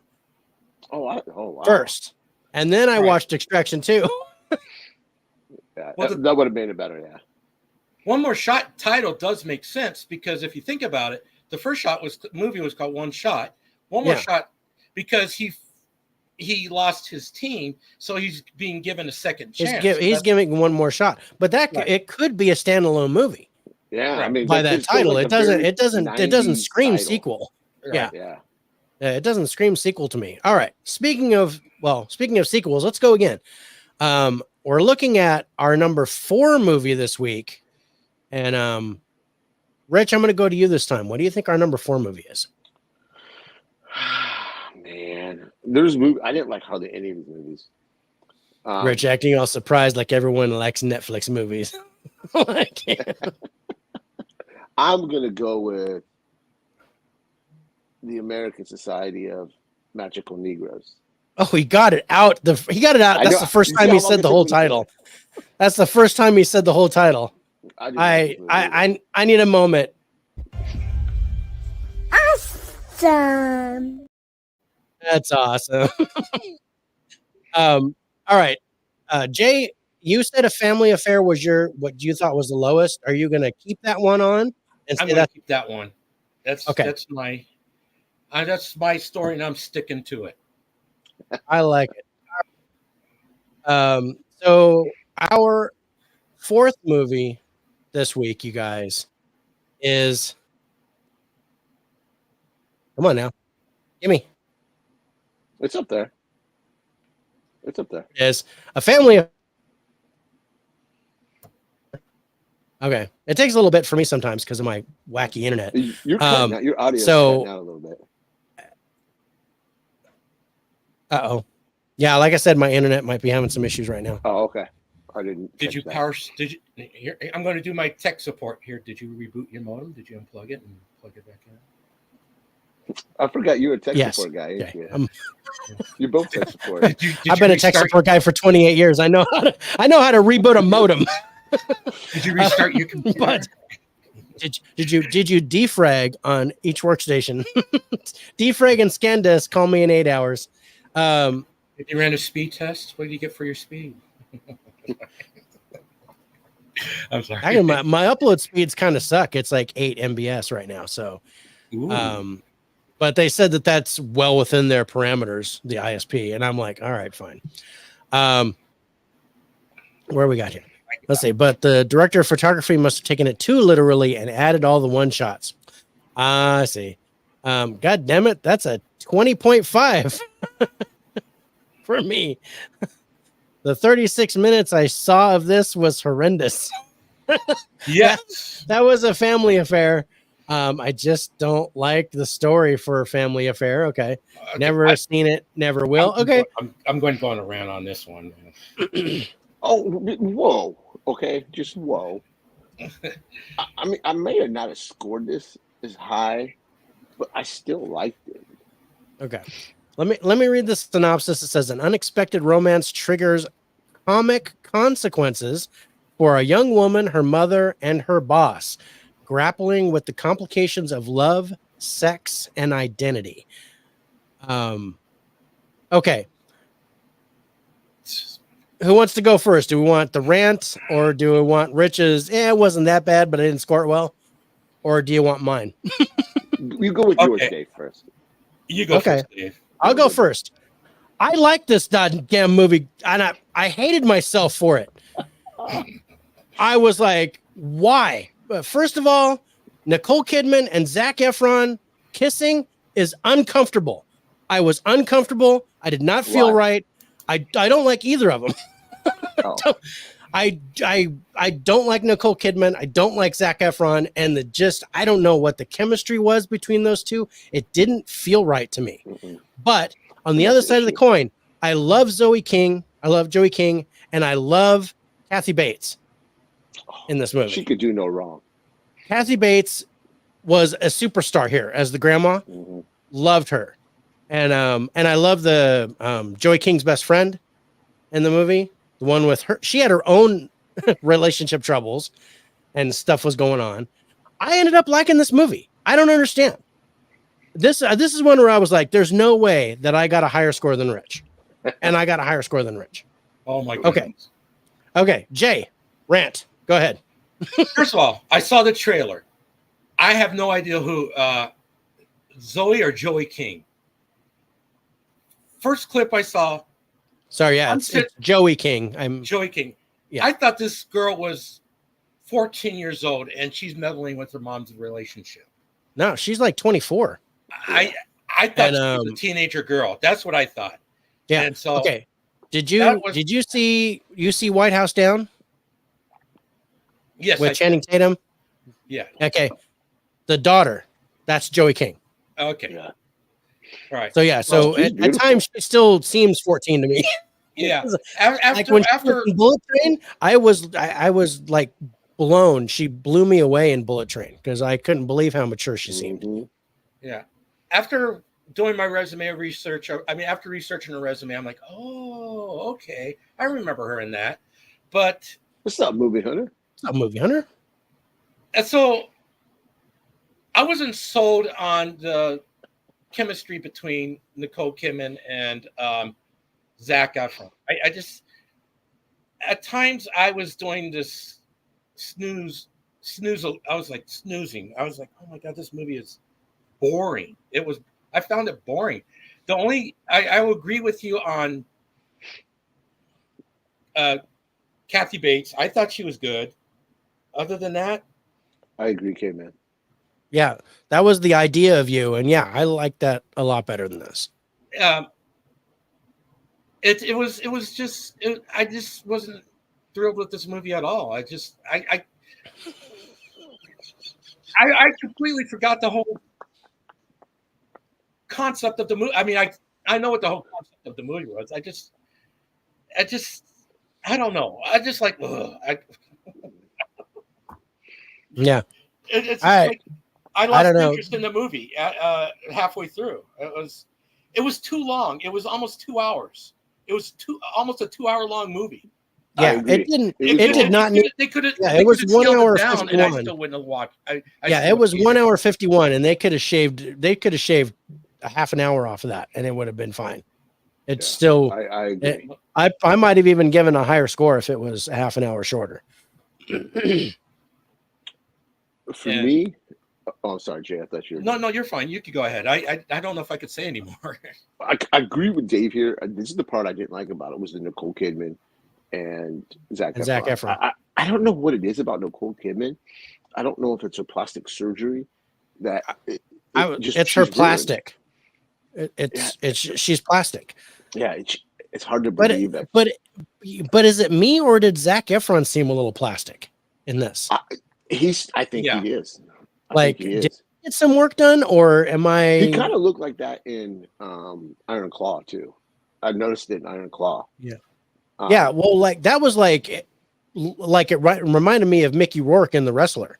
Oh, wow. First. And then I watched Extraction 2. Yeah, that would have made it better, yeah. One More Shot title does make sense because if you think about it, the first movie was called One Shot. One More Shot because he lost his team, so he's being given a second chance. He's giving one more shot, but it could be a standalone movie. Yeah, I mean, by that title, it doesn't scream sequel. Right, yeah, it doesn't scream sequel to me. All right, speaking of sequels, let's go again. We're looking at our number 4 movie this week, and Rich, I'm going to go to you this time. What do you think our number 4 movie is? Man, there's movie I didn't like hardly any of these movies. Rich acting all surprised, like everyone likes Netflix movies. I'm gonna go with the American Society of Magical Negroes. Oh, he got it out. He got it out. That's the first time he said the whole title. That's the first time he said the whole title. I need a moment. Awesome. That's awesome. All right. Jay, you said A Family Affair was what you thought was the lowest. Are you going to keep that one on? I'm going to keep that one. That's my story, and I'm sticking to it. I like it. So our 4th movie this week, you guys, is, come on now, give me. It's up there. Is A Family. Okay, it takes a little bit for me sometimes because of my wacky internet. You're cutting out, your audio is cutting out a little bit. Uh-oh. Yeah, like I said, my internet might be having some issues right now. Oh, okay. I didn't. Did you power? Did you? Here, I'm going to do my tech support here. Did you reboot your modem? Did you unplug it and plug it back in? I forgot you were a tech support guy. Okay. Yeah. You're both tech support. I've been a tech support guy for 28 years. I know how to reboot a modem. Did you restart your computer? But did you defrag on each workstation? Defrag and ScanDisk. Call me in 8 hours. If you ran a speed test, what did you get for your speed? I'm sorry. My upload speeds kind of suck. It's like 8 MBS right now. So, but they said that that's well within their parameters, the ISP, and I'm like, all right, fine. Where we got here? Let's see. But the director of photography must have taken it too literally and added all the one shots. I see. God damn it. That's a 20.5 for me. The 36 minutes I saw of this was horrendous. Yes. That was A Family Affair. I just don't like the story for A Family Affair. Okay. Never seen it. Never will. Okay. I'm going to go on a rant on this one. Oh, whoa. Okay. Just whoa. I mean, I may have not have scored this as high, but I still liked it. Okay. Let me read the synopsis. It says an unexpected romance triggers comic consequences for a young woman, her mother, and her boss, grappling with the complications of love, sex, and identity. Okay. Who wants to go first? Do we want the rant, or do we want Rich's? It wasn't that bad, but I didn't score it well. Or do you want mine? You go with yours, Dave, first. You go Okay. first, Dave. I'll go first. I like this damn movie, and I hated myself for it. I was like, why? First of all, Nicole Kidman and Zac Efron kissing is uncomfortable. I was uncomfortable. I did not feel Why? right. I don't like either of them. Oh. I don't like Nicole Kidman. I don't like Zac Efron, and I don't know what the chemistry was between those two. It didn't feel right to me. Mm-mm. But on the other side of the coin, I love Zoe King. I love Joey King, and I love Kathy Bates in this movie. She could do no wrong. Kathy Bates was a superstar here as the grandma. Mm-hmm. Loved her, and I love the Joey King's best friend in the movie. The one with her, she had her own relationship troubles and stuff was going on. I ended up liking this movie. I don't understand. This is one where I was like, "There's no way that I got a higher score than Rich," and I got a higher score than Rich. Oh my goodness. Okay. Okay, Jay, rant. Go ahead. First of all, I saw the trailer. I have no idea who Zoe or Joey King. First clip I saw, Sorry, yeah, it's Joey King. I'm Joey King. Yeah. I thought this girl was 14 years old and she's meddling with her mom's relationship. no, she's like 24. I thought And, she was a teenager girl. That's what I thought. Yeah. And so Okay. Did that you see White House Down yes, with Channing Tatum? yeah. Okay. The daughter, that's Joey King. Okay. Yeah. All right. So yeah, so she's at beautiful. times she still seems 14 to me. Yeah. Like when she was in Bullet Train, I was like blown. She blew me away in Bullet Train because I couldn't believe how mature she seemed. Mhm. Yeah. After doing my resume research, after researching her resume, I'm like, oh, okay. I remember her in that. But What's up, movie hunter? It's not a movie hunter. and so I wasn't sold on the chemistry between Nicole Kidman and Zac Efron. I just, at times I was doing this snooze. I was like snoozing. I was like, oh my God, this movie is boring. I found it boring. The only, I will agree with you on Kathy Bates. I thought she was good. Other than that, I agree, K-Man. Yeah, that was the idea of you, and yeah, I like that a lot better than this. it was just I just wasn't thrilled with this movie at all. I completely forgot the whole concept of the movie. I mean, I know what the whole concept of the movie was. I don't know. I just like, Yeah. It's I like I lost don't know. interest in the movie halfway through. It was too long. It was almost 2 hours. It was almost a 2 hour long movie. Yeah, it didn't. It did not need. They could have. Yeah, it was 1 hour down, 51. and I still wouldn't have watched. Yeah, it was 1 hour 51, and they could have shaved. They could have shaved a half an hour off of that, and it would have been fine. It's still. I agree. I might have even given a higher score if it was a half an hour shorter. For me, oh, sorry, Jay. I thought you were. No, you're fine. You could go ahead. I don't know if I could say anymore. I agree with Dave here. This is the part I didn't like about it was the Nicole Kidman and Zac Efron. I don't know what it is about Nicole Kidman. I don't know if it's her plastic surgery that it's her plastic. She's plastic. Yeah, it's hard to believe that. But is it me or did Zac Efron seem a little plastic in this? I think he is. Like, did he get some work done, or am I? He kind of looked like that in Iron Claw too. I noticed it in Iron Claw. Yeah. Yeah. Well, like that was like it reminded me of Mickey Rourke in The Wrestler.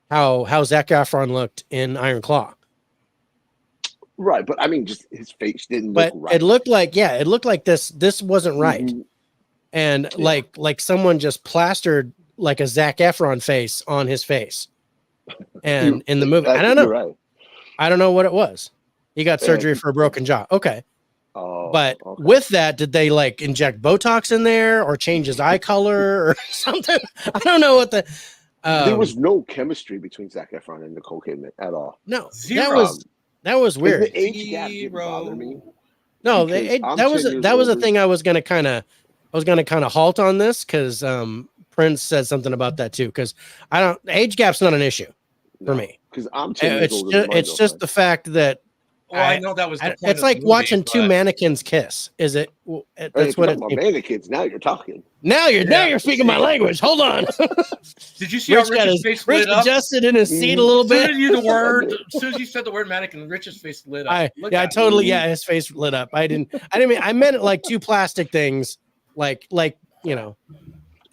How Zac Efron looked in Iron Claw. Right, but I mean, just his face didn't but look right. it looked like this wasn't right. Mhm. And Yeah. like someone just plastered like a Zac Efron face on his face. And in the movie, I don't know. You're right. I don't know what it was. He got surgery And- for a broken jaw. Okay. Oh, But okay. with that, did they like inject Botox in there or change his eye color or something? I don't know what the. There was no chemistry between Zac Efron and Nicole Kidman at all. no. Zero. That was weird. The age gap didn't bother me. No, because I'm that was 10 years that was a older. thing I was gonna kind of halt on this because Prince said something about that too. Because age gap's not an issue for me. Because I'm 10 years It's older. just, than my it's just girlfriend. the fact that Well, I know that was the point it's of like the movie, watching two but- mannequins kiss. Is it? Hey, That's if what you're it. talking about mannequins. Now you're talking. Now Yeah. you're speaking my language. Hold on. Did you see how Rich got Rich's face Rich lit up? adjusted in his seat a little As soon bit. as you said the word mannequin, Rich's face lit up. I Look at it. totally his face lit up. I mean I meant it like two plastic things, like you know.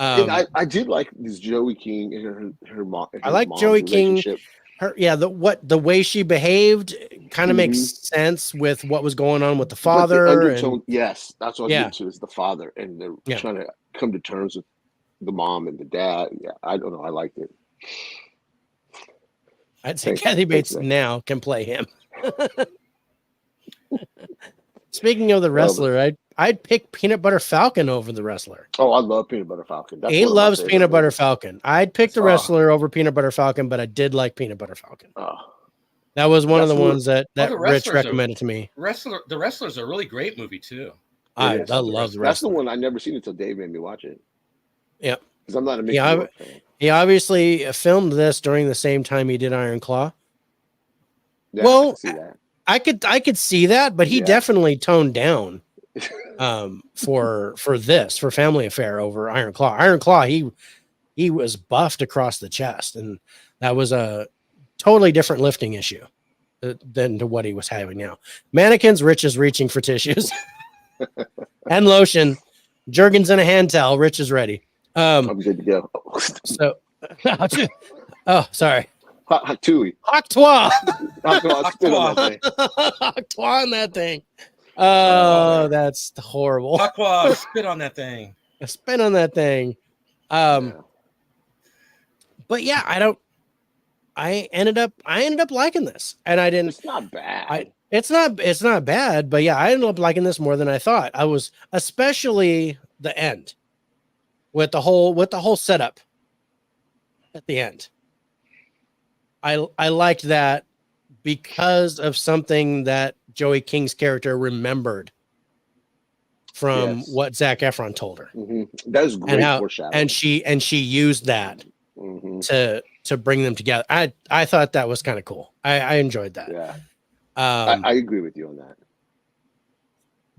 And I did like this Joey King and her mom. I like Joey King. The way she behaved kind of makes sense with what was going on with the father. Yes, that's what I get to is the father, and they're trying to come to terms with the mom and the dad. Yeah, I don't know. I liked it. I'd say Kathy Bates now can play him. Speaking of the wrestler, I'd pick Peanut Butter Falcon over the wrestler. Oh, I love Peanut Butter Falcon. He loves Peanut Butter Falcon. I'd pick the wrestler over Peanut Butter Falcon, but I did like Peanut Butter Falcon. That was one of the ones that Rich recommended to me. The Wrestler's a really great movie too. I love the Wrestler. That's the one I never seen until Dave made me watch it. Yeah, because I'm not a Mickey Rourke fan. He obviously filmed this during the same time he did Iron Claw. Yeah, well, I can see that. I could see that, but he definitely toned down for Family Affair over Iron Claw. Iron Claw, he was buffed across the chest, and that was a totally different lifting issue than to what he was having now. Mannequins, Rich is reaching for tissues and lotion. Jergens in a hand towel. Rich is ready. I'm good to go. So, oh, sorry. Hot Tui. Octois. Octois on that thing. Oh, that's horrible. Aqua, spit on that thing. Spit on that thing. But yeah, I ended up liking this, and I didn't. It's not bad. It's not bad, but yeah, I ended up liking this more than I thought. I was, especially the end with the whole setup at the end. I liked that because of something that Joey King's character remembered from what Zac Efron told her. That was great foreshadowing. And she used that to bring them together. I thought that was kind of cool. I enjoyed that. Yeah. I agree with you on that.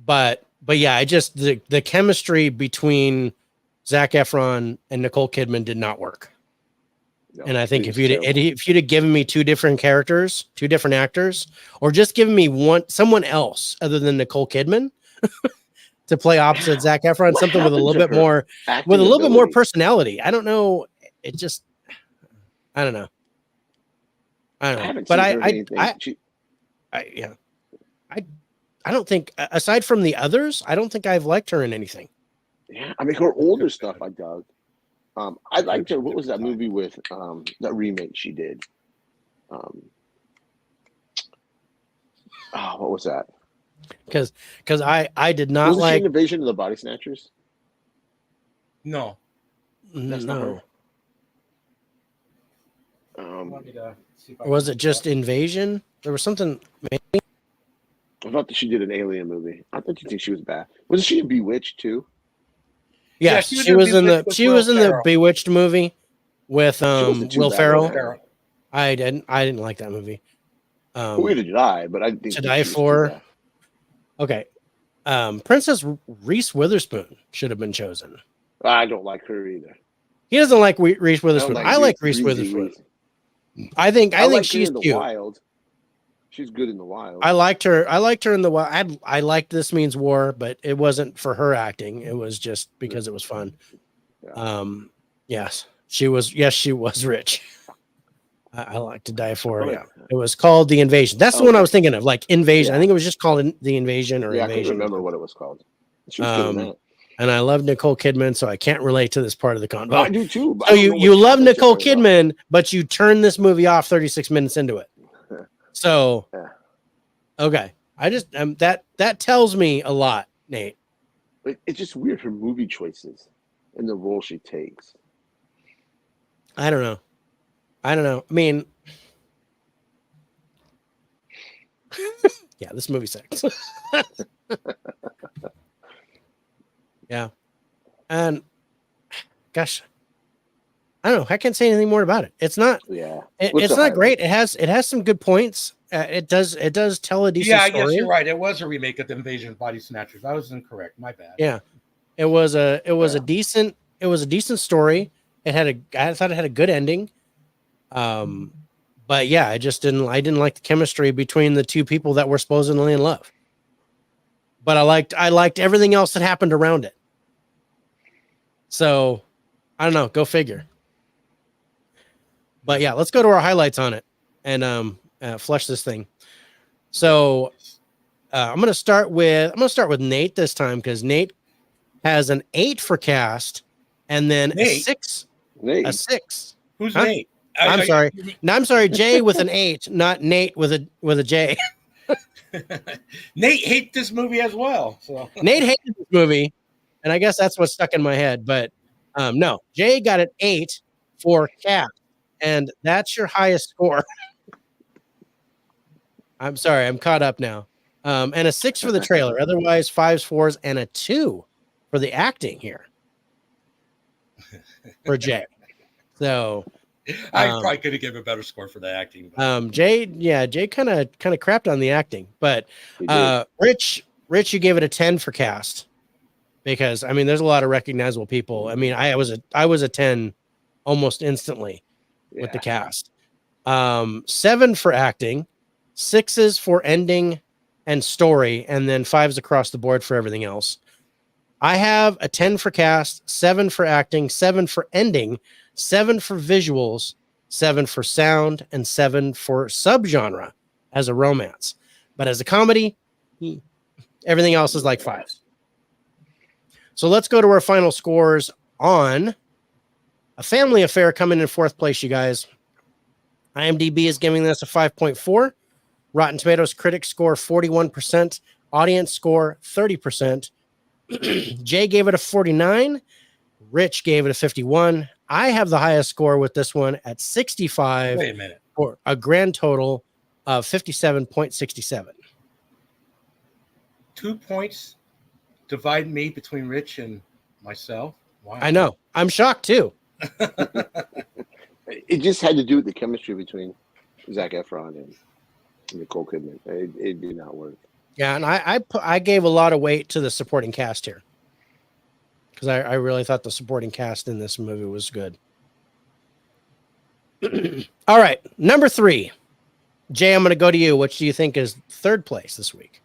But yeah, the chemistry between Zac Efron and Nicole Kidman did not work. No, and I think if you'd have given me two different characters, two different actors, or just given me someone else other than Nicole Kidman to play opposite Zac Efron, something with a little bit more personality. I don't know. It just, I don't know. But I don't think, aside from the others, I don't think I've liked her in anything. Yeah, I mean, her older stuff I dug. I liked her. What was that movie with that remake she did? What was that? Because I did not was like she Invasion of the Body Snatchers. No, that's not her. Or was it just Invasion? There was something. Maybe. I thought that she did an alien movie. I thought you think she was bad. Was she in Bewitched too? Yeah, she was in the Bewitched movie with Will Ferrell. I didn't like that movie. Who did I? But I didn't think To Die For. Okay, Princess Reese Witherspoon should have been chosen. I don't like her either. He doesn't like Reese Witherspoon. I like Reese Witherspoon. I think she's cute. Wild. She's good in the wild. I liked her in the wild. I liked This Means War, but it wasn't for her acting. It was just because it was fun. Yeah. Yes, she was rich. I Like to Die For. Oh, Yeah, it was called The Invasion. That's the one I was thinking of, like Invasion. Yeah. I think it was just called The Invasion or Yeah, I Invasion. can't remember what it was called. She was good in that. And I love Nicole Kidman, so I can't relate to this part of the convo. I do too. But So you love Nicole Kidman, but you turn this movie off 36 minutes into it. So, okay, I just that tells me a lot, Nate. It's just weird her movie choices and the role she takes. I don't know. I mean, yeah, this movie sucks. Yeah. And gosh, I don't know. I can't say anything more about it. It's not. Yeah. It's not great. It has some good points. It does tell a decent story. I guess you're right. It was a remake of The Invasion of Body Snatchers. I was incorrect. My bad. Yeah. It was a decent story. I thought it had a good ending. But yeah, I didn't like the chemistry between the two people that were supposedly in love. But I liked everything else that happened around it. So I don't know, go figure. But yeah, let's go to our highlights on it and flush this thing. So I'm gonna start with Nate this time because Nate has an 8 for cast and then Nate? a 6. Nate. A 6. Who's Huh? Nate? I'm sorry. No, I'm sorry. Jay with an 8, not Nate with a J. Nate hates this movie as well. So Nate hated this movie, and I guess that's what's stuck in my head. But no, Jay got an 8 for cast, and that's your highest score. I'm sorry, I'm caught up now. And a 6 for the trailer. Otherwise, 5s, 4s, and a 2 for the acting here for Jay. So I probably could have given a better score for the acting. Jay kind of crapped on the acting, but Rich, you gave it a 10 for cast because I mean, there's a lot of recognizable people. I mean, I was a 10 almost instantly with the cast. 7 for acting, 6s for ending and story, and then 5s across the board for everything else. I have a 10 for cast, 7 for acting, 7 for ending, 7 for visuals, 7 for sound, and 7 for subgenre as a romance. But as a comedy, everything else is like 5s. So let's go to our final scores on A Family Affair coming in 4th place, you guys. IMDb is giving this a 5.4. Rotten Tomatoes critics score 41%. Audience score 30%. Jay gave it a 49. Rich gave it a 51. I have the highest score with this one at 65. Wait a minute. For a grand total of 57.67. 2 points divide me between Rich and myself. Wow. I know. I'm shocked too. It just had to do with the chemistry between Zac Efron and Nicole Kidman. It did not work. Yeah, and I gave a lot of weight to the supporting cast here because I really thought the supporting cast in this movie was good. All right, number 3. Jay, I'm going to go to you. Which do you think is 3rd place this week?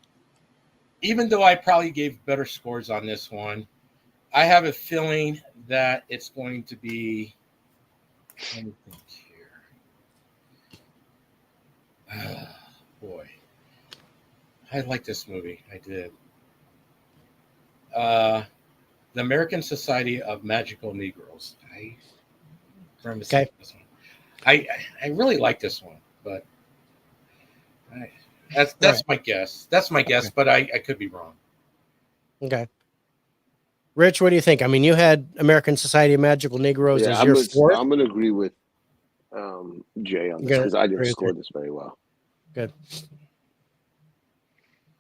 Even though I probably gave better scores on this one, I have a feeling that it's going to be. Let me think here. Boy, I like this movie. I did. The American Society of Magical Negroes. I remember seeing this one. I really like this one, but that's my guess. That's my guess, but I could be wrong. Okay. Rich, what do you think? I mean, you had American Society of Magical Negroes as your 4th. I'm going to agree with Jay on this because I didn't score this very well. Good.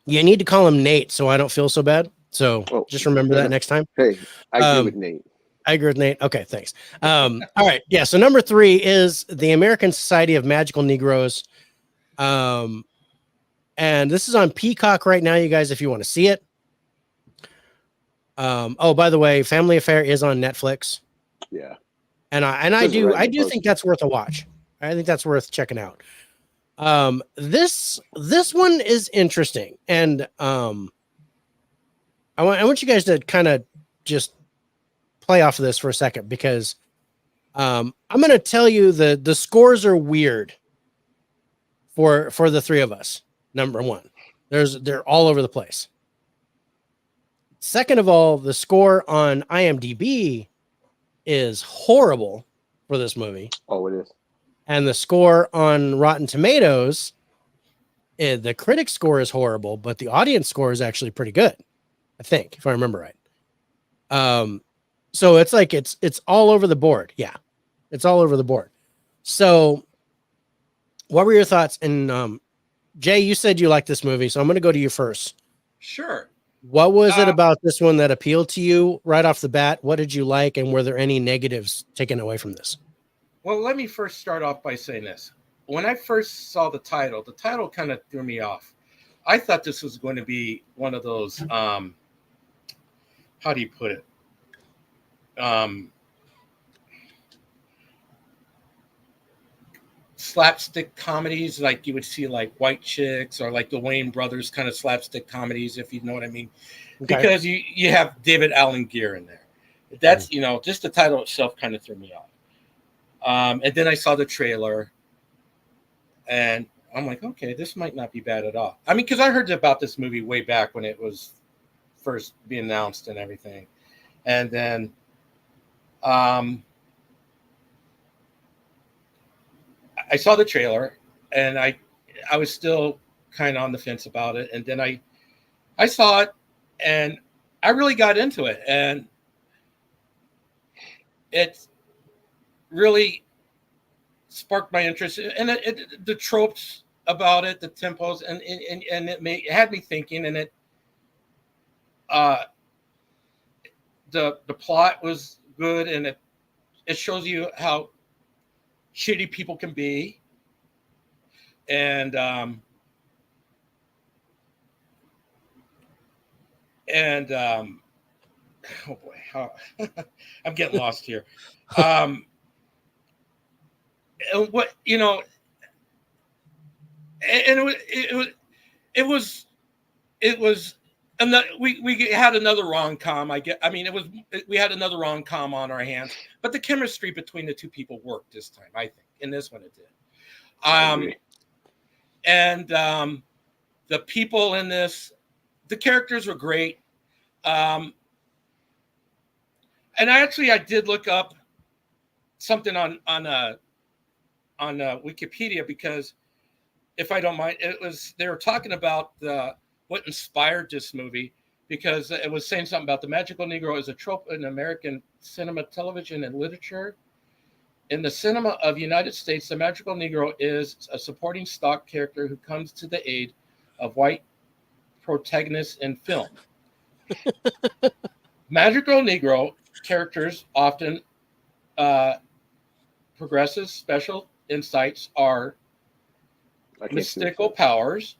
You need to call him Nate so I don't feel so bad. So just remember that next time. Hey, I agree with Nate. I agree with Nate. Okay, thanks. All right. Yeah. So number 3 is the American Society of Magical Negroes. And this is on Peacock right now, you guys, if you want to see it. By the way, Family Affair is on Netflix. Yeah. And I do think that's worth a watch. I think that's worth checking out. This one is interesting. And I want you guys to kind of just play off of this for a second because I'm going to tell you the scores are weird for the three of us. Number one, they're all over the place. Second of all, the score on IMDb is horrible for this movie. Oh, it is. And the score on Rotten Tomatoes, the critic score is horrible, but the audience score is actually pretty good, I think, if I remember right. So it's like it's all over the board. Yeah, it's all over the board. So, what were your thoughts? And Jay, you said you liked this movie, so I'm going to go to you first. Sure. What was it about this one that appealed to you right off the bat? What did you like, and were there any negatives taken away from this? Well, let me first start off by saying this. When I first saw the title kind of threw me off. I thought this was going to be one of those, how do you put it? Slapstick comedies like you would see like White Chicks or like the Wayne Brothers kind of slapstick comedies, if you know what I mean. Okay. Because you have David Alan Grier in there. That's, just the title itself kind of threw me off. And then I saw the trailer and I'm like, okay, this might not be bad at all. I mean, because I heard about this movie way back when it was first being announced and everything. And then I saw the trailer and I was still kind of on the fence about it. And then I saw it and I really got into it. And it really sparked my interest. And the tropes about it, the tempos, and it had me thinking. And the plot was good. And it shows you how shitty people can be, and oh boy, how I'm getting lost here. And what and it was we had another rom-com. We had another rom-com on our hands, but the chemistry between the two people worked this time. I think in this one it did. And the people in this, the characters were great. And I did look up something on Wikipedia, because if I don't mind, they were talking about what inspired this movie, because it was saying something about the magical Negro is a trope in American cinema, television, and literature. In the cinema of the United States, the magical Negro is a supporting stock character who comes to the aid of white protagonists in film. Magical Negro characters often possess special insights, are mystical powers,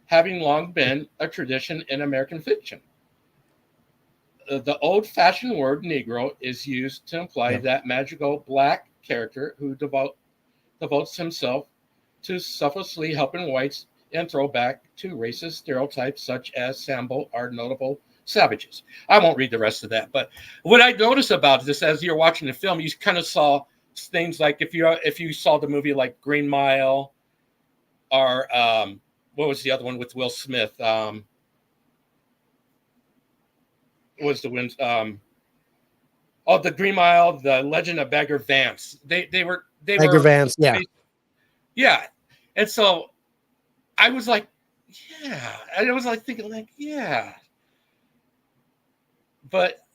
having long been a tradition in American fiction. The old-fashioned word Negro is used to imply that magical black character who devotes himself to selflessly helping whites and throw back to racist stereotypes such as Sambo are notable savages. I won't read the rest of that, but what I noticed about this, as you're watching the film, you kind of saw things like if you saw the movie like Green Mile, or what was the other one with Will Smith? What was the win? The Green Mile, The Legend of Bagger Vance. They were Bagger Vance, yeah. Yeah. And so I was like, yeah. I was like thinking like, yeah. But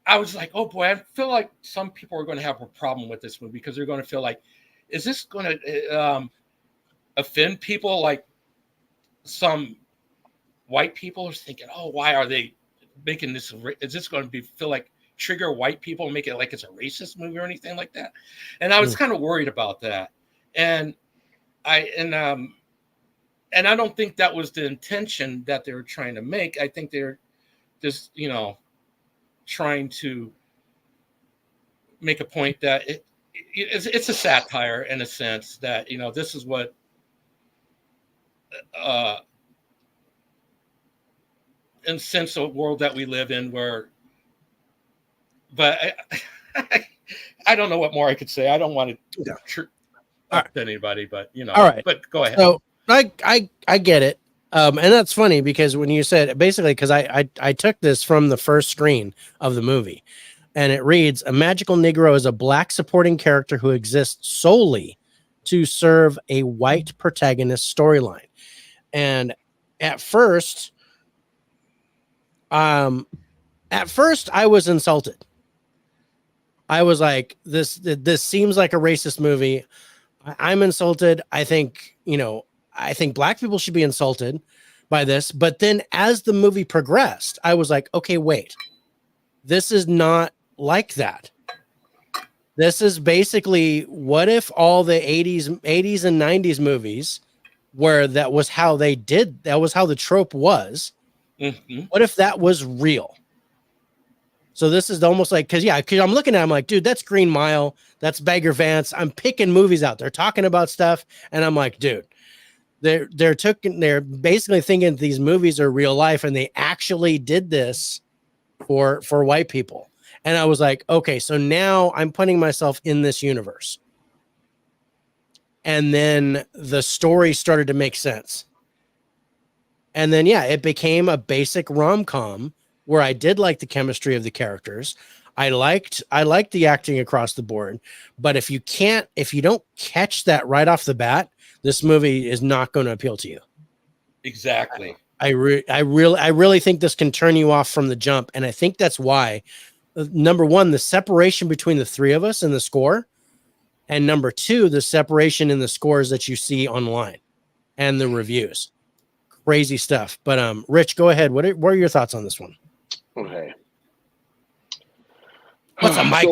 I was like, oh boy, I feel like some people are going to have a problem with this movie, because they're going to feel like, is this going to offend people? Like some white people are thinking, oh, why are they making this? Is this going to feel like trigger white people and make it like it's a racist movie or anything like that? And I was kind of worried about that. And I don't think that was the intention that they were trying to make. I think they're just, trying to make a point that it's a satire in a sense that, this is what in sense of world that we live in, where, but I don't know what more I could say. I don't want to All right. anybody, but All right. But go ahead. So I get it. And that's funny because when you said basically, because I took this from the first screen of the movie, and it reads: a magical Negro is a black supporting character who exists solely to serve a white protagonist storyline. And at first I was insulted. I was like, this seems like a racist movie. I'm insulted. I think black people should be insulted by this. But then as the movie progressed, I was like, okay, wait, this is not like that. This is basically, what if all the 80s and 90s movies where that was how they did, that was how the trope was. Mm-hmm. What if that was real? So this is almost like, because I'm looking at it, I'm like, dude, that's Green Mile, that's Bagger Vance. I'm picking movies out. They're talking about stuff, and I'm like, dude, they're basically thinking these movies are real life, and they actually did this for white people. And I was like, okay, so now I'm putting myself in this universe. And then the story started to make sense. And then, it became a basic rom-com where I did like the chemistry of the characters. I liked the acting across the board. But if you don't catch that right off the bat, this movie is not going to appeal to you. Exactly. I really think this can turn you off from the jump. And I think that's why, number one, the separation between the three of us in the score, and number two, the separation in the scores that you see online and the reviews. Crazy stuff. But Rich, go ahead. What are your thoughts on this one? Okay. What's up, Mike?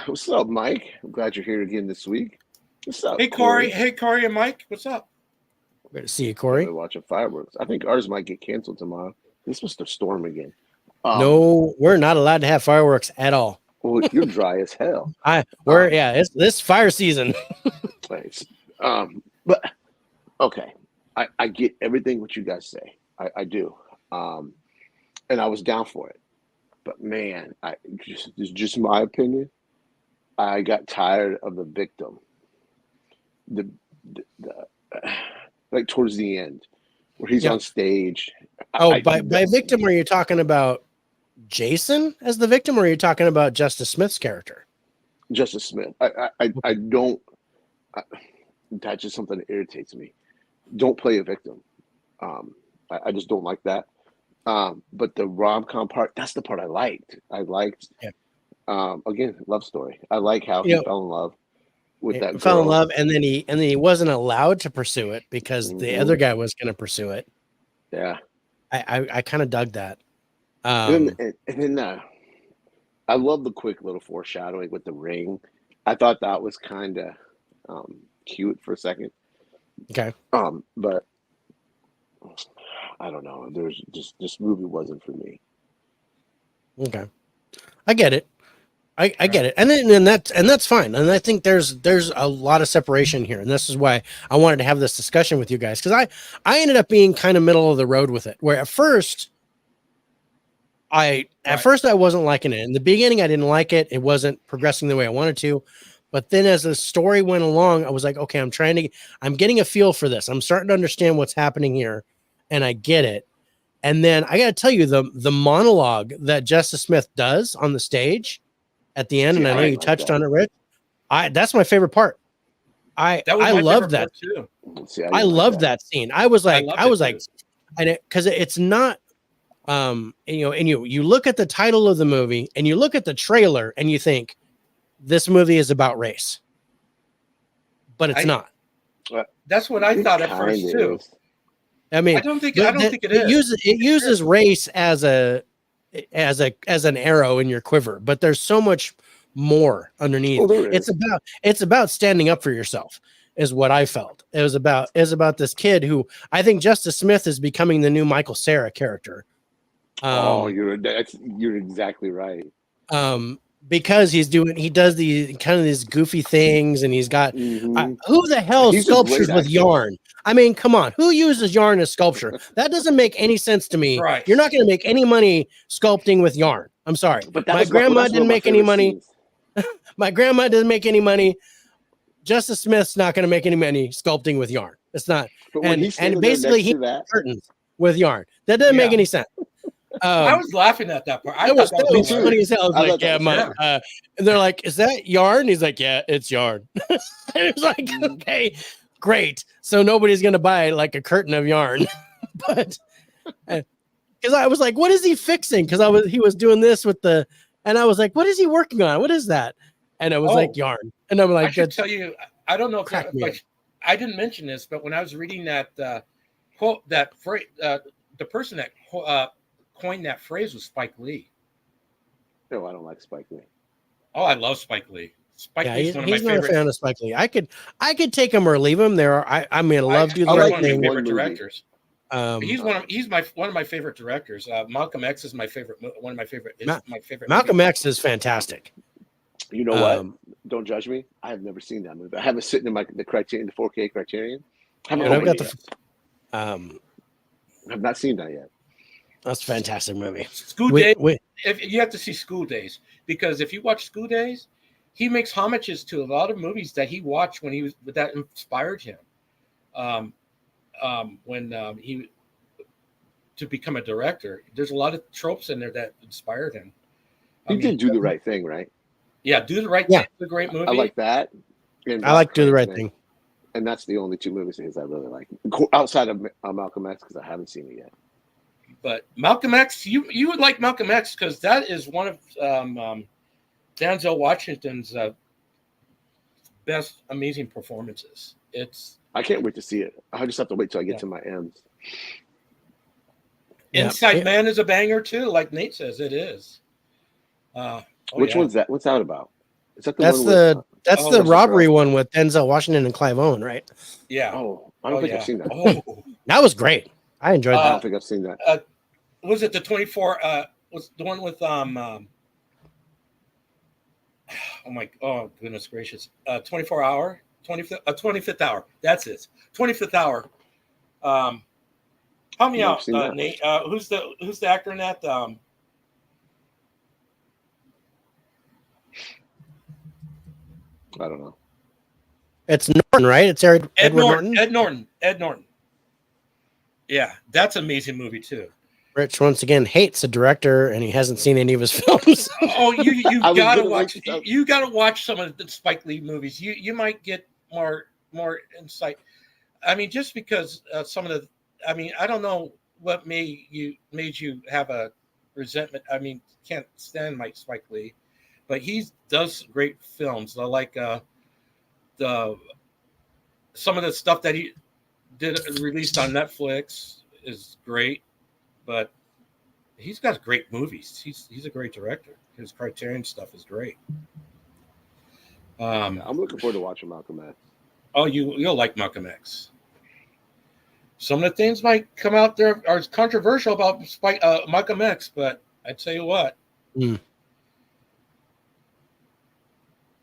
What's up, Mike? I'm glad you're here again this week. What's up, Hey, Corey. Hey, Corey and Mike. What's up? Good to see you, Corey. We're watching fireworks. I think ours might get canceled tomorrow. This was the storm again. No, we're not allowed to have fireworks at all. Well, you're dry as hell. It's this fire season. Thanks. But okay, I get everything what you guys say. I do. And I was down for it. But man, this is just my opinion. I got tired of the victim. The like towards the end, where he's on stage. By victim, are you talking about Jason as the victim, or are you talking about Justice Smith's character? Justice Smith. I don't. That's just something that irritates me. Don't play a victim. I just don't like that. But the rom-com part, that's the part I liked. Again, love story. I like how he fell in love with that girl. Fell in love, and then he wasn't allowed to pursue it because the other guy was going to pursue it. Yeah, I kind of dug that. And then I love the quick little foreshadowing with the ring. I thought that was kind of cute for a second. Okay. But I don't know. There's just, this movie wasn't for me. Okay, I get it. I get it, and then that's fine. And I think there's a lot of separation here, and this is why I wanted to have this discussion with you guys, because I ended up being kind of middle of the road with it. Where at first I wasn't liking it. In the beginning, I didn't like it. It wasn't progressing the way I wanted to. But then as the story went along, I was like, okay, I'm getting a feel for this. I'm starting to understand what's happening here, and I get it. And then I got to tell you, the monologue that Justice Smith does on the stage at the end, and I know you touched on it, Rich. That's my favorite part. I love that too. I love that scene. I was like, and because it's not, and you look at the title of the movie and you look at the trailer and you think this movie is about race, but it's not. That's what I thought at first too. I mean, I don't think it is. It uses race as an arrow in your quiver, but there's so much more underneath. It's about standing up for yourself, is what I felt. It was about this kid who I think Justice Smith is becoming the new Michael Cera character. You're exactly right. Because he does these goofy things, and he's got who the hell sculptures with yarn? I mean, come on, who uses yarn as sculpture? That doesn't make any sense to me. Right. You're not going to make any money sculpting with yarn. I'm sorry, but my grandma didn't make any money. My grandma doesn't make any money. Justice Smith's not going to make any money sculpting with yarn. It's not. But when And basically he curtains with yarn. That doesn't make any sense. I was laughing at that part. I was funny as hell. I was like, yeah, and they're like, is that yarn? He's like, yeah, it's yarn. It's like, okay, great. So nobody's gonna buy like a curtain of yarn. But because I was like, what is he fixing? Because he was doing this with and I was like, what is he working on? What is that? And it was like yarn. And I'm like, I should tell you, I don't know if I didn't mention this, but when I was reading that quote, that phrase, the person that coined that phrase was Spike Lee. No, I don't like Spike Lee. Oh, I love Spike Lee. Spike Lee's one of my he's not favorite. A fan of Spike Lee. I could take him or leave him. I mean, I love Do the Right Thing. Favorite directors. He's one of my favorite directors. Malcolm X is my favorite. One of my favorite. My favorite. Malcolm X is fantastic. You know what? Don't judge me. I have never seen that movie. I have it sitting in the Criterion, the 4K Criterion. I've not seen that yet. That's a fantastic movie. School Days. If you have to see School Days, because if you watch School Days, he makes homages to a lot of movies that he watched when he was that inspired him. When he to become a director, there's a lot of tropes in there that inspired him. He did Do the Right Thing, right? Yeah, Do the Right Thing. It's a great movie. I like that. I like Do the Right Thing. And that's the only two movies I really like outside of Malcolm X, because I haven't seen it yet. But Malcolm X, you would like Malcolm X because that is one of Denzel Washington's best amazing performances. I can't wait to see it. I just have to wait till I get to my M's. Inside Man is a banger too, like Nate says it is. Which one's that? What's that about? Is that that's the robbery one with Denzel Washington and Clive Owen, right? Yeah. Oh, I don't think I've seen that. That was great. I enjoyed that. I don't think I've seen that. Was it the 24? Was the one with goodness gracious, 24 hour, 25th hour. That's it. 25th hour. Help me out, Nate. Who's the actor in that? I don't know. It's Norton, right? It's Edward Norton. Ed Norton. Yeah, that's an amazing movie too. Rich once again hates the director, and he hasn't seen any of his films. You gotta watch. You gotta watch some of the Spike Lee movies. You might get more insight. I mean, just because some of the. I mean, I don't know what made you have a resentment. I mean, can't stand Spike Lee, but he does great films. I like some of the stuff that he did released on Netflix is great, but he's got great movies. He's a great director. His Criterion stuff is great. I'm looking forward to watching Malcolm X. Oh, you'll like Malcolm X. Some of the things might come out there are controversial about Malcolm X, but I tell you what.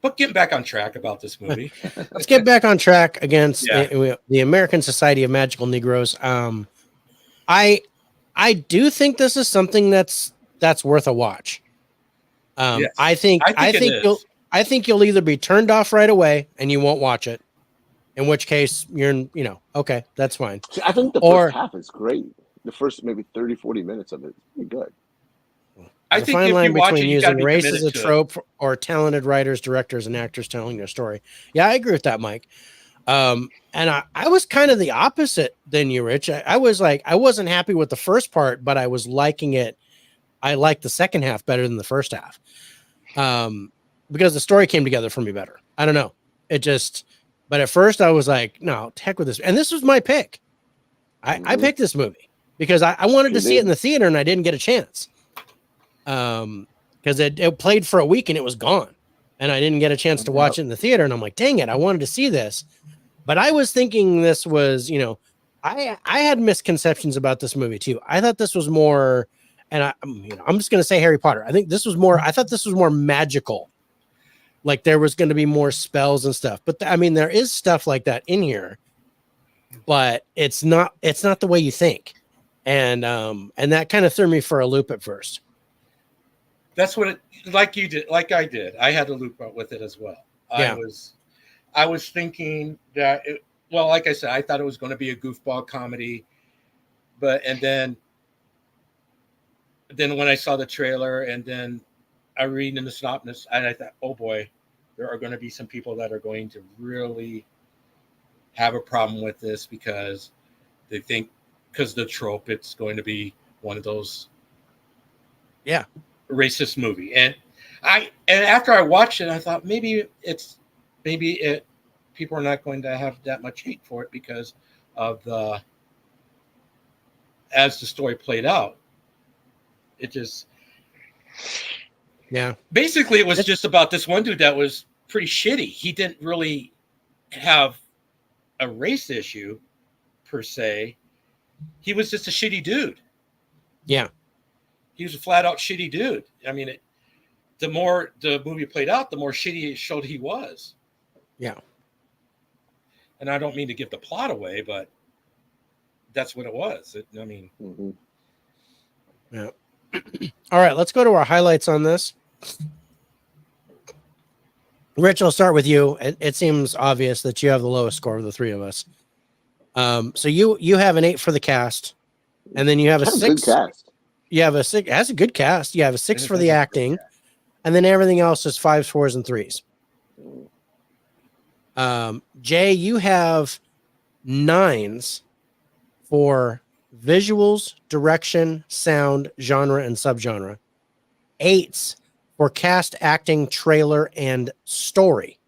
But getting back on track about this movie. Let's get back on track against the American Society of Magical Negroes. I do think this is something that's worth a watch. Yes. I think you'll either be turned off right away and you won't watch it, in which case okay, that's fine. See, I think the first half is great. The first maybe 30, 40 minutes of it is pretty good. There's a fine line between using race as a trope or talented writers, directors, and actors telling their story. Yeah, I agree with that, Mike. And I was kind of the opposite than you, Rich. I was like, I wasn't happy with the first part, but I was liking it. I liked the second half better than the first half. Because the story came together for me better. I don't know. But at first I was like, no, heck with this. And this was my pick. I picked this movie because I wanted to see it in the theater and I didn't get a chance. Because it played for a week and it was gone. And I didn't get a chance to watch it in the theater. And I'm like, dang it, I wanted to see this. But I was thinking this was, I had misconceptions about this movie too. I thought this was more, and I'm just going to say Harry Potter. I thought this was more magical. Like there was going to be more spells and stuff. But there is stuff like that in here, but it's not the way you think. And that kind of threw me for a loop at first. That's what it like you did, like I did. I had to loop up with it as well. Yeah. I was thinking that well, like I said, I thought it was going to be a goofball comedy, and then when I saw the trailer and then I read in the synopsis, and I thought, oh boy, there are going to be some people that are going to really have a problem with this because they think because the trope it's going to be one of those racist movie. And after I watched it, I thought maybe people are not going to have that much hate for it because of as the story played out. It just basically it was just about this one dude that was pretty shitty. He didn't really have a race issue per se. He was just a shitty dude. Yeah. He was a flat out shitty dude. I mean, the more the movie played out, the more shitty it showed he was. Yeah. And I don't mean to give the plot away, but that's what it was. Yeah. All right, let's go to our highlights on this. Rich, I'll start with you. It seems obvious that you have the lowest score of the three of us. So you have an 8 for the cast, and then you have a 6. Good cast. You have a 6. It has a good cast. You have a 6 for the acting, and then everything else is 5s, 4s, and 3s. Jay, you have 9s for visuals, direction, sound, genre, and subgenre. 8s for cast, acting, trailer, and story.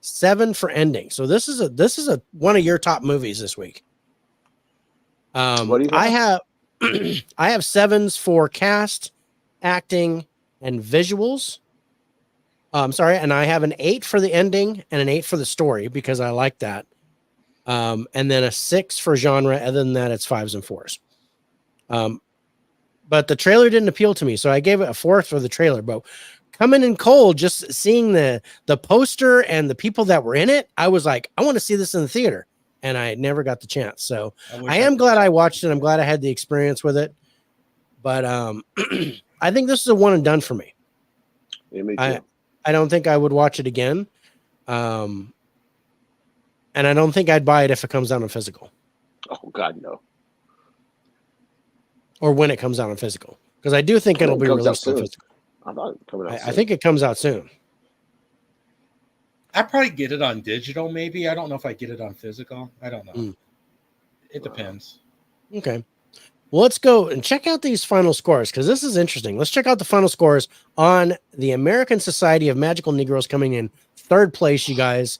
7 for ending. So this is a one of your top movies this week. What do you I have I have 7s for cast, acting, and visuals. I'm sorry, and I have an 8 for the ending and an 8 for the story because I like that. And then a 6 for genre. Other than that, it's 5s and 4s. But the trailer didn't appeal to me, so I gave it a 4 for the trailer. But coming in cold, just seeing the poster and the people that were in it, I was like, I want to see this in the theater, and I never got the chance. So I am glad I watched it. I'm glad I had the experience with it. But I think this is a one and done for me. Yeah, me too. I don't think I would watch it again. And I don't think I'd buy it if it comes out on physical. Oh God, no. Or when it comes out on physical, because I do think it'll be released on physical. I thought it coming out. I think it comes out soon. I'd probably get it on digital, maybe. I don't know if I get it on physical. I don't know. It depends. Okay. Well, let's go and check out these final scores because this is interesting. Let's check out the final scores on the American Society of Magical Negroes coming in 3rd place, you guys.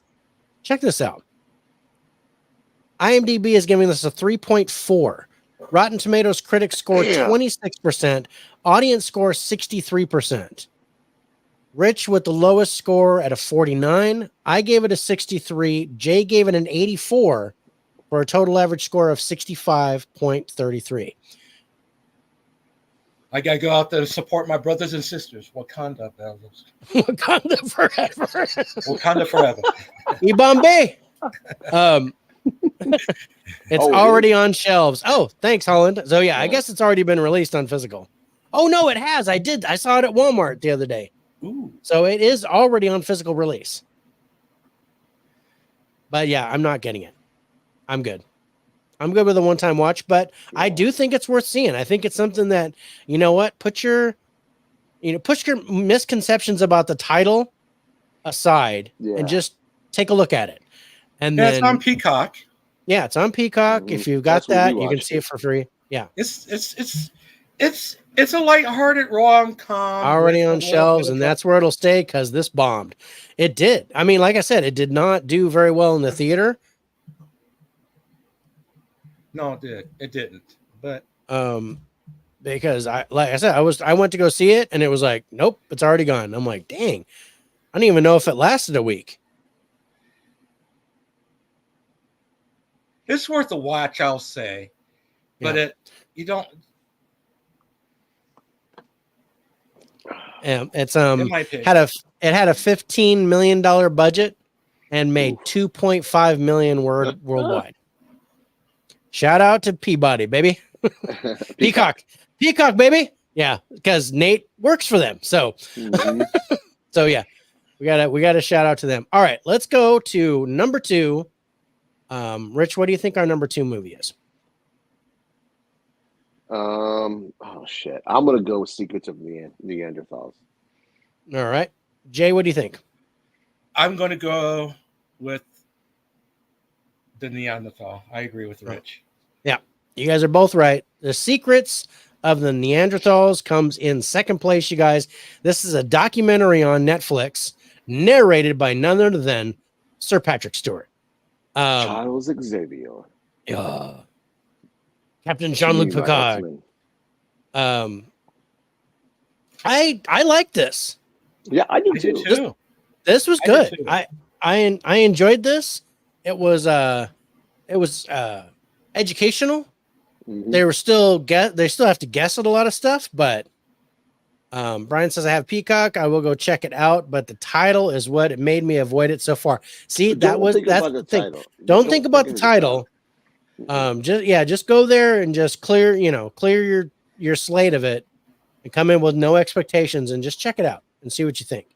Check this out. IMDb is giving this a 3.4. Rotten Tomatoes critics score 26%. Audience score 63%. Rich with the lowest score at a 49. I gave it a 63. Jay gave it an 84 for a total average score of 65.33. I gotta go out there to support my brothers and sisters. Wakanda, brothers. Wakanda forever. Wakanda forever. Ibambe. It's already on shelves. Oh, thanks, Holland. So yeah, I guess it's already been released on physical. Oh no, it has. I saw it at Walmart the other day. Ooh. So it is already on physical release. But yeah, I'm not getting it. I'm good. I'm good with a one-time watch, but I do think it's worth seeing. I think it's something that, you know what, put your misconceptions about the title aside and just take a look at it. And then it's on Peacock. Yeah, it's on Peacock. If you've got that, you can see it for free. Yeah. It's a lighthearted rom-com. Already on shelves, and that's where it'll stay because this bombed. It did. I mean, like I said, it did not do very well in the theater. No, it did. It didn't. But because I went to go see it and it was like, nope, it's already gone. I'm like, dang. I don't even know if it lasted a week. It's worth a watch, I'll say. But you don't. It's had a $15 million budget and made 2.5 million worldwide. Shout out to Peabody, baby. Peacock, baby. Yeah, because Nate works for them. So, Mhm. so yeah, we gotta shout out to them. All right, let's go to number 2. Rich, what do you think our number 2 movie is? Oh shit. I'm gonna go with Secrets of Neanderthals. All right, Jay, what do you think? I'm going to go with the Neanderthal. I agree with Rich. Yeah, you guys are both right. The Secrets of the Neanderthals comes in second place, you guys. This is a documentary on Netflix, narrated by none other than Sir Patrick Stewart. Charles Xavier. Captain Jean-Luc Picard. I like this. Yeah, I do too. This was good. I enjoyed this. It was educational. Mhm. They still have to guess at a lot of stuff, but Brian says I have Peacock. I will go check it out, but the title is what it made me avoid it so far. See, that's the thing. Don't think about the title. Just go there and just clear your slate of it and come in with no expectations and just check it out and see what you think.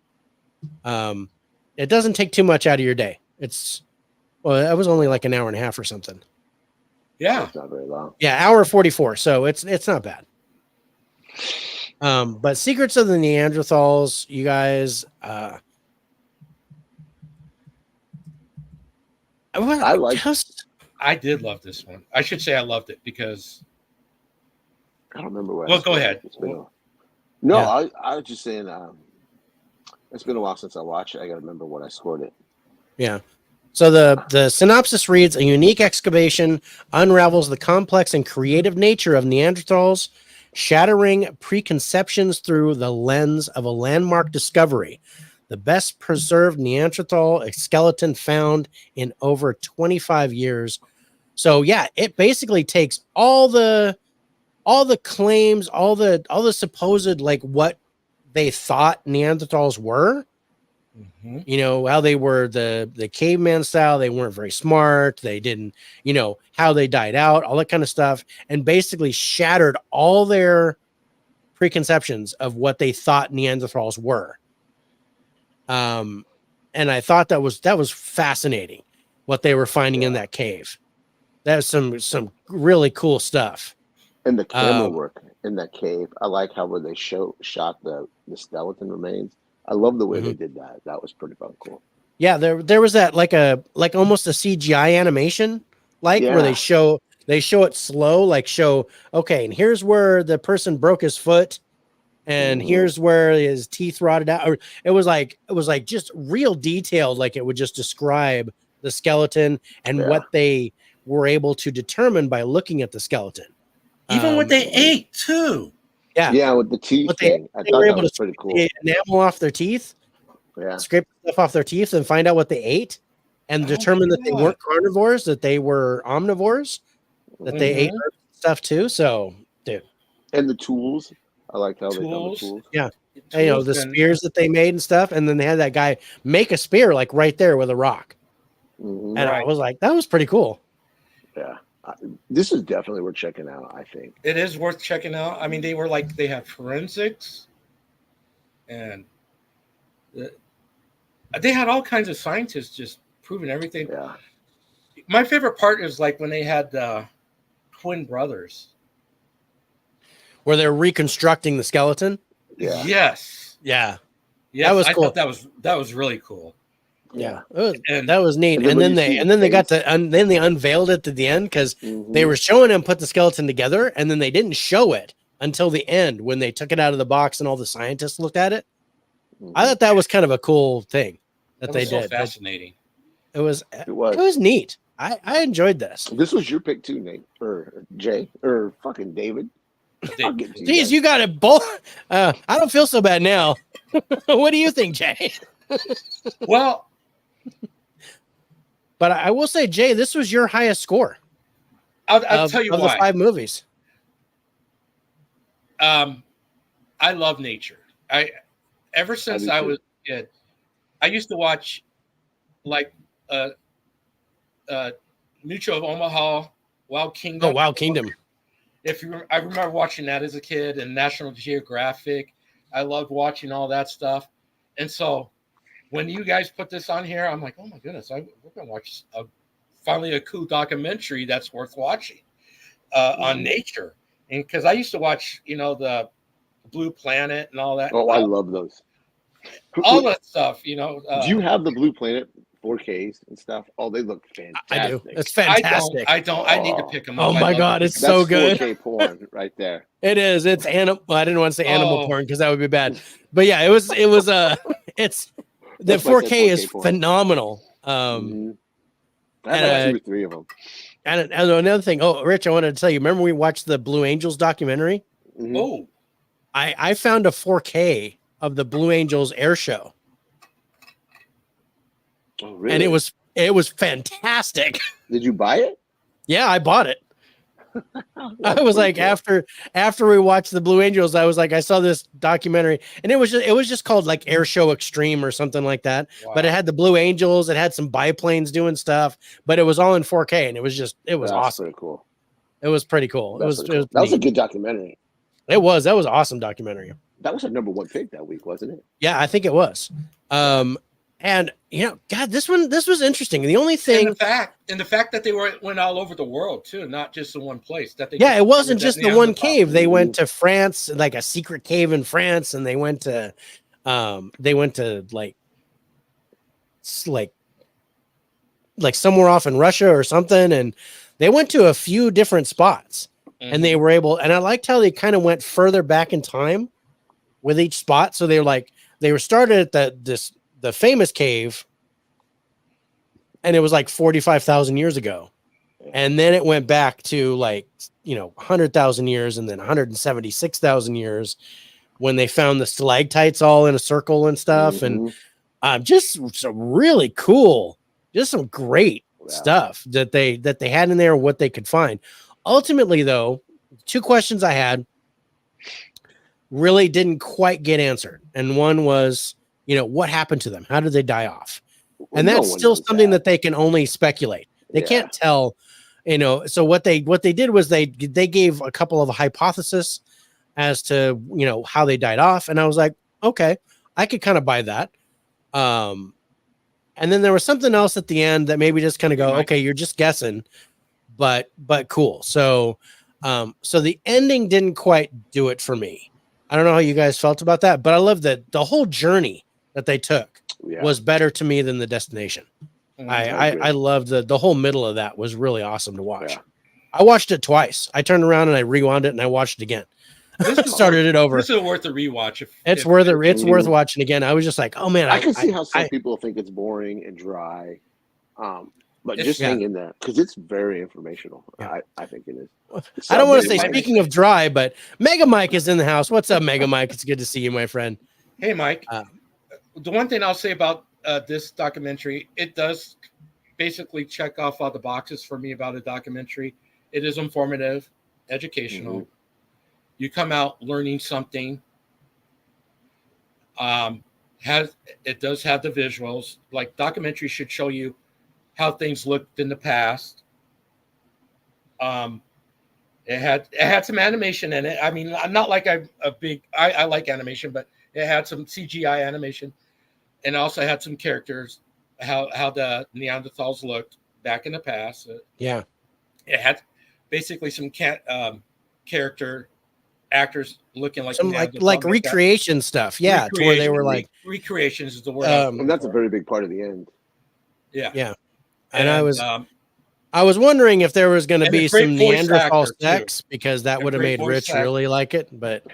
It doesn't take too much out of your day. It was only like an hour and a half or something. Yeah, it's not very long. Yeah, hour 44. So it's not bad. But Secrets of the Neanderthals, you guys. I did love this one. I should say I loved it because I don't remember what. Well, go ahead. I was just saying. It's been a while since I watched it. I got to remember what I scored it. Yeah. So the synopsis reads: a unique excavation unravels the complex and creative nature of Neanderthals, shattering preconceptions through the lens of a landmark discovery. The best preserved Neanderthal skeleton found in over 25 years. So yeah, it basically takes all the claims, all the supposed like what they thought Neanderthals were. Mm-hmm. You know, how they were the caveman style. They weren't very smart. They didn't, how they died out, all that kind of stuff, and basically shattered all their preconceptions of what they thought Neanderthals were. And I thought that was fascinating what they were finding in that cave. That was some really cool stuff. And the camera work in that cave. I like how when they shot the skeleton remains. I love the way they did that. That was pretty fun, cool. Yeah, there was that like almost a CGI animation, where they show it slow, okay, and here's where the person broke his foot, and here's where his teeth rotted out. Or it was like just real detailed, like it would just describe the skeleton and what they were able to determine by looking at the skeleton. Even what they ate too. Yeah, with the teeth thing. I thought that was pretty cool. The enamel off their teeth. Yeah. Scrape stuff off their teeth and find out what they ate and determine that they weren't carnivores, that they were omnivores, that they ate stuff too. So, dude. And the tools. I like how they found the tools. Yeah. The spears that they made and stuff. And then they had that guy make a spear like right there with a rock. Mm-hmm. And I was like, that was pretty cool. Yeah. This is definitely worth checking out, I think. It is worth checking out. I mean, they had forensics and they had all kinds of scientists just proving everything. Yeah. My favorite part is like when they had twin brothers. Where they're reconstructing the skeleton? Yeah. Yes. Yeah. Yes, that was cool. I thought that was really cool. Yeah, that was neat. And then they unveiled it at the end because they were showing him put the skeleton together, and then they didn't show it until the end when they took it out of the box and all the scientists looked at it. I thought that was kind of a cool thing that they did. Fascinating. It was neat. I enjoyed this. This was your pick too, Nate, or Jay, or fucking David. Jeez, you got it both. I don't feel so bad now. What do you think, Jay? Well. But I will say, Jay, this was your highest score. I'll tell you why. Of the 5 movies. I love nature. Ever since I was a kid, I used to watch like Mucho of Omaha, Wild Kingdom. Oh, Wild Kingdom. I remember watching that as a kid and National Geographic. I loved watching all that stuff. And so when you guys put this on here, I'm like, oh my goodness, we're going to watch finally a cool documentary that's worth watching on nature. And because I used to watch, the Blue Planet and all that. Oh, I love those. All that stuff, Do you have the Blue Planet 4Ks and stuff? Oh, they look fantastic. I do. It's fantastic. I don't. I need to pick them up. Oh my God, it's so good. 4K porn right there. It is. It's animal. Well, I didn't want to say animal porn because that would be bad. But yeah, it's the 4K is porn. Phenomenal. I have 2 or 3 of them. And another thing. Oh, Rich, I wanted to tell you. Remember we watched the Blue Angels documentary? Mm-hmm. Oh, I found a 4K of the Blue Angels air show. Oh, really? And it was fantastic. Did you buy it? Yeah, I bought it. I was like, cool. after we watched the Blue Angels, I was like, I saw this documentary, and it was just called like Air Show Extreme or something like that. Wow. But it had the Blue Angels, it had some biplanes doing stuff, but it was all in 4K, and it was awesome. Pretty cool. It was pretty cool. That was a good documentary. That was an awesome documentary. That was a #1 pick that week, wasn't it? Yeah, I think it was. And God, this was interesting. The only thing, and the fact that they went all over the world too, not just in one place. It wasn't just the one cave. They went to France, like a secret cave in France, and they went to like somewhere off in Russia or something, and they went to a few different spots, and they were able. And I liked how they kind of went further back in time with each spot. So they were started at the famous cave, and it was like 45,000 years ago, and then it went back to 100,000 years, and then 176,000 years when they found the stalactites all in a circle and stuff, and just some really cool, just some great stuff that they had in there, what they could find. Ultimately, though, 2 questions I had really didn't quite get answered, and one was, what happened to them? How did they die off? And that's still something that they can only speculate. They can't tell, so what they did was they gave a couple of hypotheses as to, how they died off. And I was like, okay, I could kind of buy that. And then there was something else at the end that maybe just kind of go, okay, you're just guessing, but cool. So the ending didn't quite do it for me. I don't know how you guys felt about that, but I love that the whole journey that they took was better to me than the destination. I loved the whole middle of that was really awesome to watch. Yeah. I watched it twice. I turned around and I rewound it and I watched it again. Started it over. This is worth a rewatch. It's worth watching again. I was just like, oh man, I can see how some people think it's boring and dry. But just hang in there because it's very informational. Yeah. I think it is. I don't want to say, speaking of dry, but Mega Mike is in the house. What's up, Mega Mike? It's good to see you, my friend. Hey, Mike. The one thing I'll say about this documentary, it does basically check off all the boxes for me about a documentary. It is informative, educational. Mm-hmm. You come out learning something. It does have the visuals. Like documentaries should show you how things looked in the past. It had some animation in it. I mean, I'm not like I like animation, but it had some CGI animation, and also had some characters, how the Neanderthals looked back in the past. It had basically some character actors looking like some like recreation stuff. Yeah, to where they were like recreations is the word. And that's a very big part of the end. Yeah. And I was wondering if there was going to be some Neanderthal sex because that would have made Rich really like it. But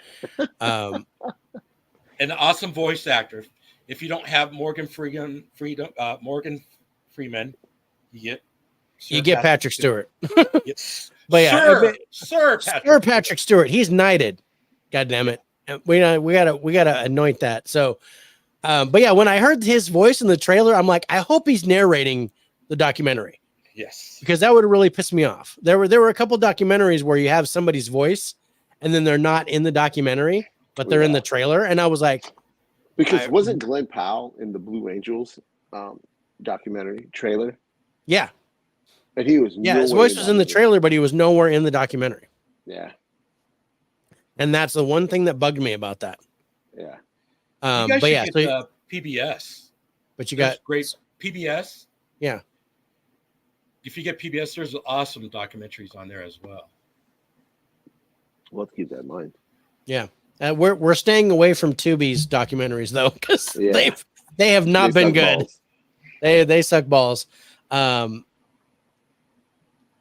an awesome voice actor. If you don't have Morgan Freeman, you get Patrick Stewart. But yeah, Sir Patrick Stewart. He's knighted. God damn it. We gotta anoint that. So, but yeah, when I heard his voice in the trailer, I'm like, I hope he's narrating the documentary. Yes, because that would really piss me off. There were a couple documentaries where you have somebody's voice and then they're not in the documentary, but they're in the trailer, and I was like, because wasn't Glenn Powell in the Blue Angels documentary trailer? Yeah. And he was his voice was in the trailer, but he was nowhere in the documentary. Yeah. And that's the one thing that bugged me about that. Yeah. You guys but should yeah, get so PBS. but you There's got great PBS. Yeah. If you get PBS, there's awesome documentaries on there as well. We'll have to keep that in mind. Yeah. We're staying away from Tubi's documentaries though, because they have not been good. Balls. They suck balls. But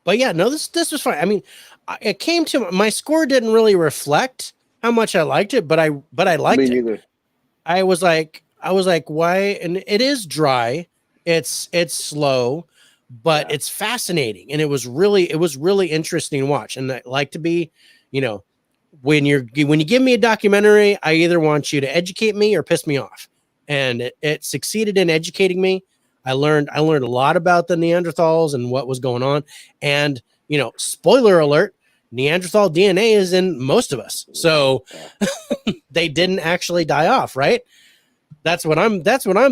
yeah, no, this was fine. I mean, it came to my score didn't really reflect how much I liked it, but I liked it. Neither. I was like, why? And it is dry. It's slow, but it's fascinating, and it was really interesting to watch. And I like to be, when you give me a documentary, I either want you to educate me or piss me off, and it succeeded in educating me. I learned a lot about the Neanderthals and what was going on, and spoiler alert, Neanderthal DNA is in most of us, so they didn't actually die off, right? That's what I'm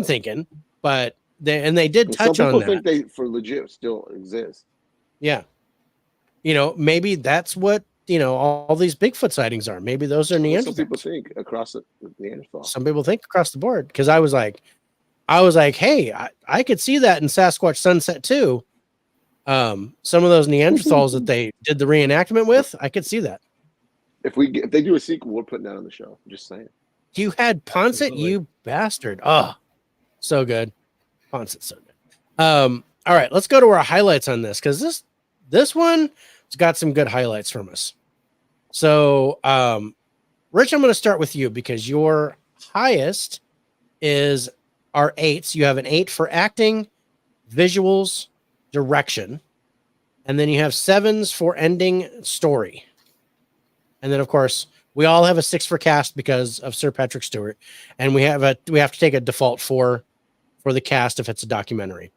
thinking. But they did touch on that. Some people think they for legit still exist. Yeah, maybe that's what all these Bigfoot sightings are. Maybe those are Neanderthals. Some people think across the Neanderthal. Some people think across the board, because I was like, hey, I could see that in Sasquatch Sunset too. Some of those Neanderthals that they did the reenactment with, I could see that. If they do a sequel, we're putting that on the show. I'm just saying. You had Ponset, you bastard. Oh, so good. Ponset's so good. All right, let's go to our highlights on this, because this one has got some good highlights from us. So, Rich, I'm going to start with you, because your highest is our 8s. You have an 8 for acting, visuals, direction, and then you have 7s for ending, story. And then, of course, we all have a 6 for cast because of Sir Patrick Stewart, and we have to take a default for the cast if it's a documentary.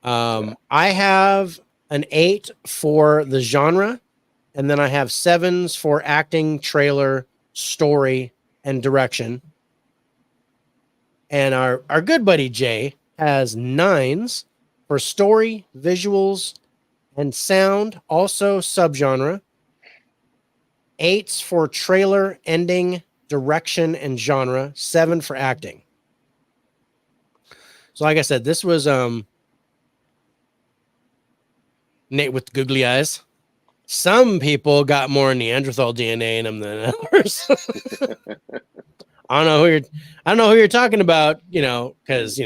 I have an 8 for the genre, and then I have 7s for acting, trailer, story, and direction. And our good buddy Jay has 9s for story, visuals, and sound, also subgenre. 8s for trailer, ending, direction, and genre. 7 for acting. So like I said, this was Nate with the googly eyes. Some people got more Neanderthal DNA in them than others. I don't know who you're talking about, because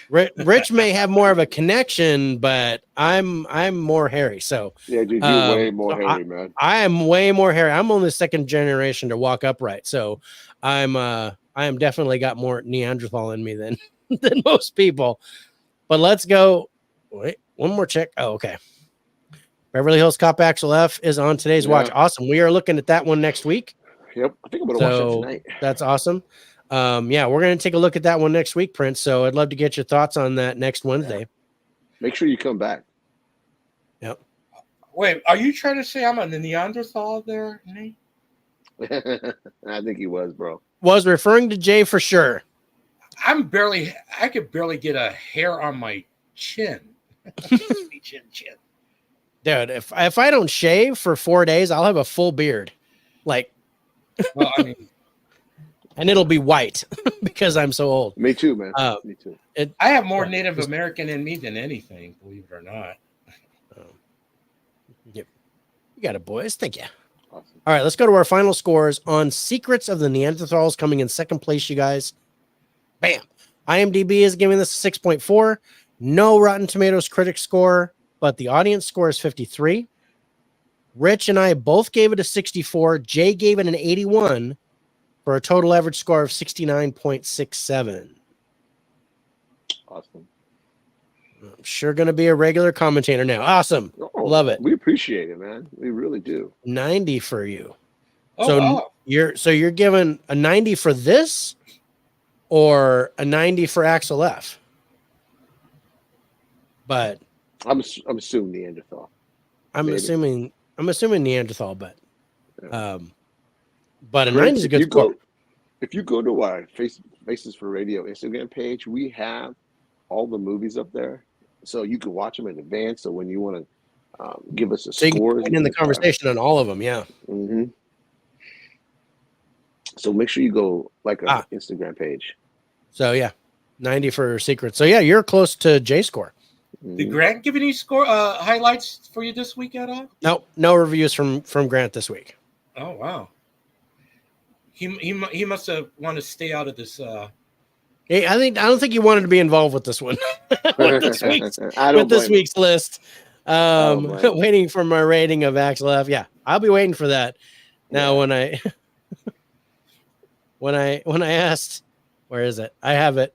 Rich may have more of a connection, but I'm more hairy. So yeah, dude, you're way more hairy, man. I am way more hairy. I'm only second generation to walk upright, so I am definitely got more Neanderthal in me than most people. But let's go. Wait, one more check. Oh, okay. Beverly Hills Cop Axel F is on today's watch. Awesome. We are looking at that one next week. Yep, I think I'm gonna watch that tonight. That's awesome. Yeah, we're gonna take a look at that one next week, Prince. So I'd love to get your thoughts on that next Wednesday. Make sure you come back. Yep. Wait, are you trying to say I'm a Neanderthal there, Nate? I think he was, bro. Was referring to Jay for sure. I could barely get a hair on my chin. chin. Dude, if I don't shave for 4 days, I'll have a full beard. Like, well, I mean, and it'll be white because I'm so old. Me too, man. Me too. I have more Native American in me than anything, believe it or not. Yep. You got it, boys. Thank you. Awesome. All right, let's go to our final scores on Secrets of the Neanderthals, coming in second place, you guys. Bam. IMDb is giving this a 6.4. No Rotten Tomatoes critic score, but the audience score is 53. Rich and I both gave it a 64. Jay gave it an 81 for a total average score of 69.67. Awesome. I'm sure going to be a regular commentator now. Awesome. Oh, love it. We appreciate it, man. We really do. 90 for you. Oh, so wow. you're giving a 90 for this or a 90 for Axel F? But I'm assuming Neanderthal. I'm assuming Neanderthal, but a 90 is a good score. If you go to our Faces for Radio Instagram page, we have all the movies up there, so you can watch them in advance. So when you want to Give us a so score. in the conversation on all of them. Yeah. Mm-hmm. So make sure you go like our Instagram page. So yeah, 90 for Secret. So yeah, you're close to J score. Did Grant give any score highlights for you this week at all? No reviews from Grant this week. Oh wow. He must have wanted to stay out of this. I don't think he wanted to be involved with this one. with this week's list. Waiting for my rating of Axel F. Yeah, I'll be waiting for that. Now when I asked, where is it? I have it.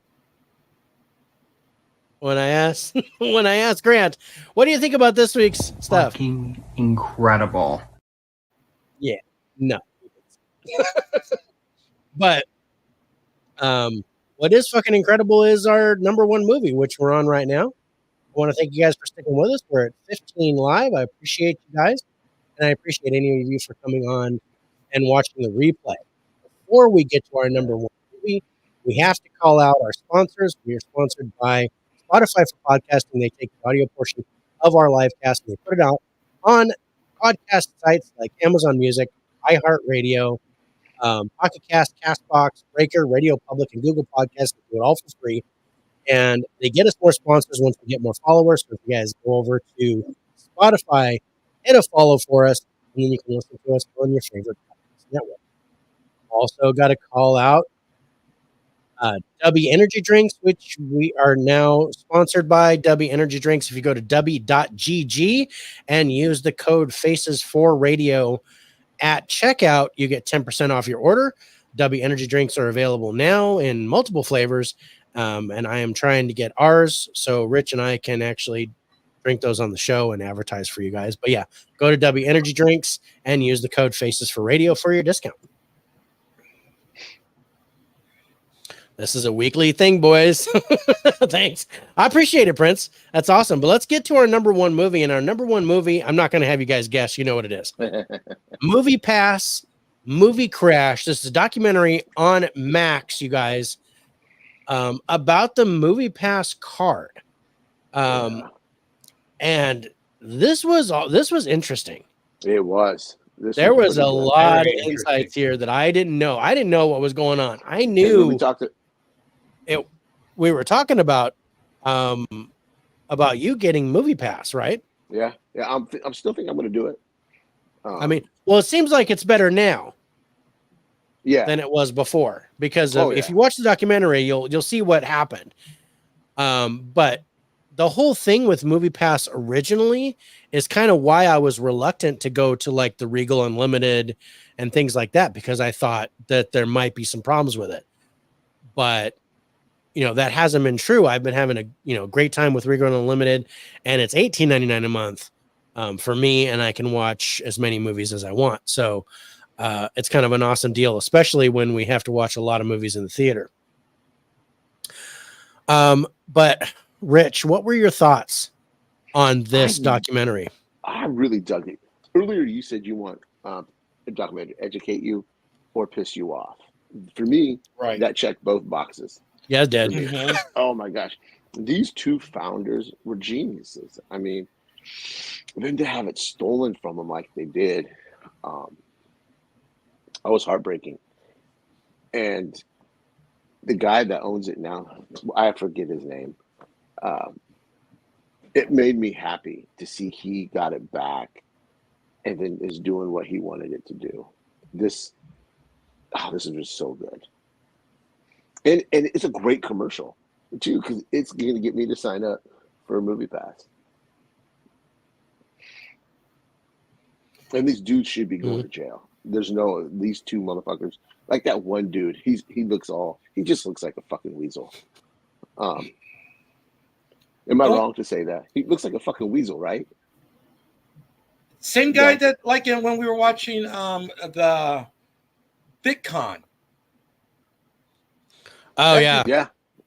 When I asked Grant, what do you think about this week's stuff? Fucking incredible. Yeah, no. But what is fucking incredible is our number one movie, which we're on right now. I want to thank you guys for sticking with us. We're at 15 live. I appreciate you guys, and I appreciate any of you for coming on and watching the replay. Before we get to our number one movie, we have to call out our sponsors. We are sponsored by Spotify for podcasting. They take the audio portion of our live cast and they put it out on podcast sites like Amazon Music, iHeartRadio, Pocket Cast, Castbox, Breaker, Radio Public, and Google Podcasts. They do it all for free. And they get us more sponsors once we get more followers. So if you guys go over to Spotify, hit a follow for us, and then you can listen to us on your favorite podcast network. Also got to call out Dubby Energy Drinks, which we are now sponsored by Dubby Energy Drinks. If you go to dubby.gg and use the code FACES4Radio at checkout, you get 10% off your order. Dubby Energy Drinks are available now in multiple flavors. And I am trying to get ours so Rich and I can actually drink those on the show and advertise for you guys. But yeah, go to Dubby Energy Drinks and use the code FACES4Radio for your discount. This is a weekly thing, boys. Thanks. I appreciate it, Prince. That's awesome. But let's get to our number one movie. And our number one movie, I'm not going to have you guys guess. You know what it is. Movie Pass, Movie Crash. This is a documentary on Max, you guys. About the Movie Pass card. And this was interesting. It was. There was a lot of insights here that I didn't know. I didn't know what was going on. I knew we were talking about you getting Movie Pass, right? Yeah. I'm still thinking I'm going to do it. I mean, well, it seems like it's better now. Yeah. Than it was before, because if you watch the documentary, you'll see what happened. But the whole thing with Movie Pass originally is kind of why I was reluctant to go to like the Regal Unlimited and things like that, because I thought that there might be some problems with it. But that hasn't been true. I've been having a great time with Regal Unlimited, and it's $18.99 a month for me, and I can watch as many movies as I want. So it's kind of an awesome deal, especially when we have to watch a lot of movies in the theater. But Rich, what were your thoughts on this documentary? I really dug it. Earlier, you said you want a documentary to educate you or piss you off. For me, that checked both boxes. Yeah, it did. Mm-hmm. Oh my gosh. These two founders were geniuses. I mean, then to have it stolen from them like they did, I was heartbreaking. And the guy that owns it now, I forget his name. It made me happy to see he got it back and then is doing what he wanted it to do. This is just so good. And it's a great commercial too, because it's going to get me to sign up for a Movie Pass. And these dudes should be going to jail. There's these two motherfuckers, like that one dude. He just looks like a fucking weasel. Am I wrong to say that? He looks like a fucking weasel, right? Same guy that, like, when we were watching the VidCon. Oh yeah.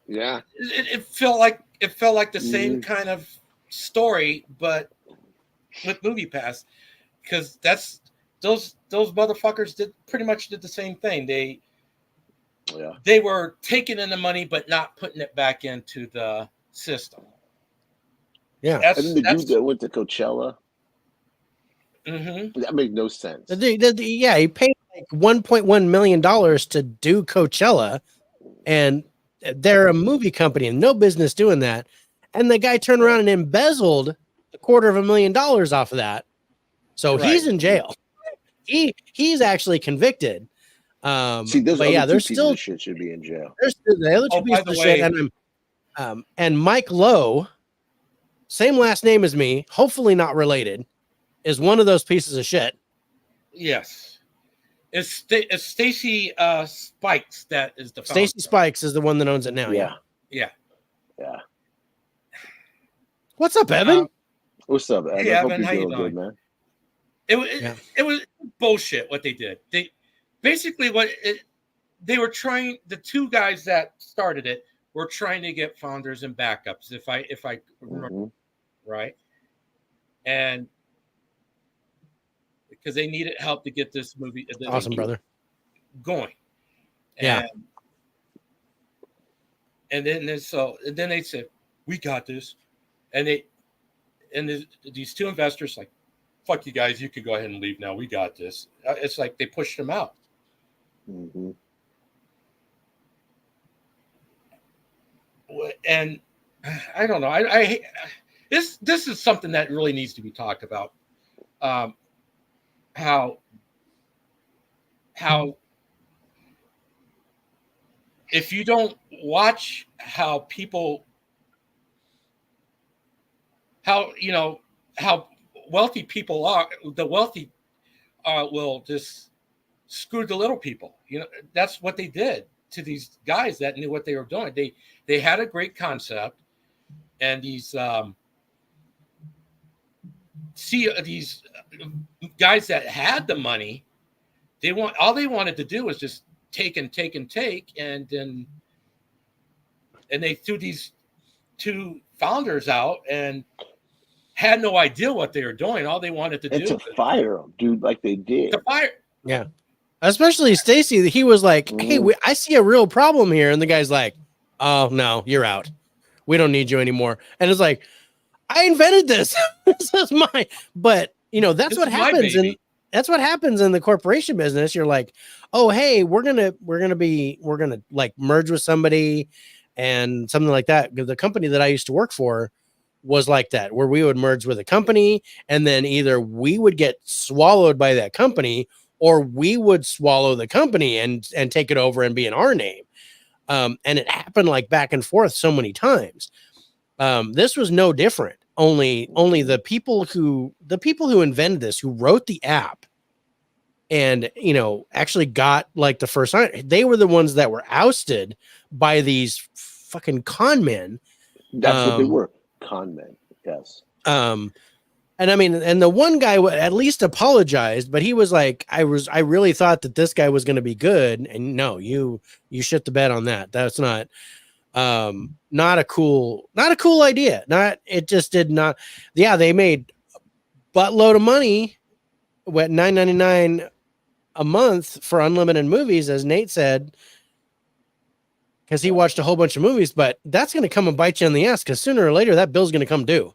It felt like the same kind of story, but with Movie Pass, because those motherfuckers pretty much did the same thing. They were taking in the money but not putting it back into the system. Yeah, and then the dude that went to Coachella Mm-hmm. That made no sense. Yeah, he paid like $1.1 million to do Coachella, and they're a movie company and no business doing that. And the guy turned around and embezzled $250,000 off of that. So he's in jail. He's actually convicted. See, those but other yeah, two there's pieces still of shit should be in jail. there's the other two pieces of shit, and Mike Lowe, same last name as me, hopefully not related, is one of those pieces of shit. Yes, it's Stacy Spikes that is the founder. Stacy Spikes is the one that owns it now. Yeah. What's up, Evan? What's up, Evan? Hey, I hope Evan, you're how you doing good, doing? man. It was bullshit what they did. They basically they were trying. The two guys that started it were trying to get founders and backups. If I remember right, and because they needed help to get this movie Awesome, brother. Going. Yeah. And then they said, "We got this," and these two investors like, "Fuck you guys, you can go ahead and leave now. We got this." It's like they pushed them out. Mm-hmm. And I don't know. I this is something that really needs to be talked about. How if you don't watch how wealthy people are, the wealthy will just screw the little people. That's what they did to these guys that knew what they were doing. They had a great concept, and these guys that had the money, all they wanted to do was just take, and then they threw these two founders out and had no idea what they were doing. All they wanted to do to fire them, dude, like they did. To fire. Yeah. Especially Stacy, he was like, "Hey, I see a real problem here," and the guy's like, "Oh no, you're out. We don't need you anymore." And it's like, I invented this. This is mine. But that's what happens, and that's what happens in the corporation business. You're like, "Oh, hey, we're gonna like merge with somebody," and something like that. The company that I used to work for was like that, where we would merge with a company, and then either we would get swallowed by that company, or we would swallow the company and take it over and be in our name. And it happened like back and forth so many times. This was no different. Only the people who invented this, who wrote the app and, actually got like the first sign, they were the ones that were ousted by these fucking con men. That's what they were. Con men. Yes. And I mean, and the one guy at least apologized, but he was like, I really thought that this guy was going to be good. And no, you shit the bed on that. That's not a cool idea. It just did not. Yeah. They made a buttload of money at $9.99 a month for unlimited movies, as Nate said, because he watched a whole bunch of movies, but that's going to come and bite you in the ass, because sooner or later that bill's going to come due.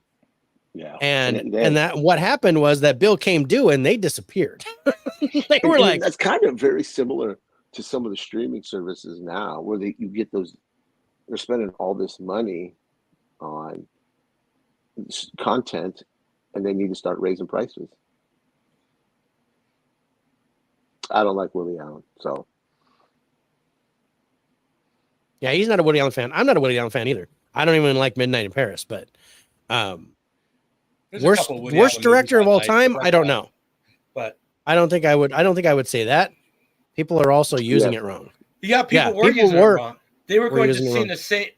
Yeah. And that what happened was that bill came due and they disappeared. They were like, that's kind of very similar to some of the streaming services now, where you get those, they're spending all this money on content and they need to start raising prices. I don't like Woody Allen, so. Yeah, he's not a Woody Allen fan. I'm not a Woody Allen fan either. I don't even like Midnight in Paris, but worst director of all time, I don't know. But I don't think I would say that. People are also using it wrong. Yeah, people were using it wrong. They were going to sing the same.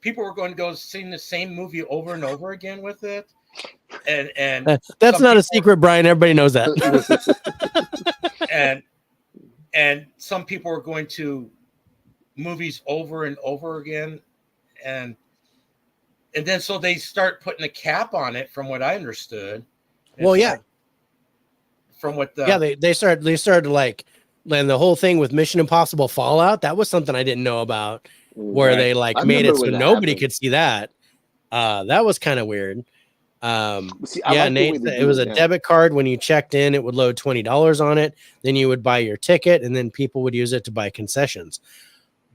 People were going to go sing the same movie over and over again with it, and that's not a secret, Brian. Everybody knows that. and some people were going to movies over and over again, and then so they start putting a cap on it, from what I understood. Well, yeah. From what they started like. And the whole thing with Mission Impossible Fallout, that was something I didn't know about, where they like made it so nobody could see that. That was kind of weird. See, I Yeah, like the Nate, way they it do was a now. debit card. When you checked in, it would load $20 on it. Then you would buy your ticket, and then people would use it to buy concessions.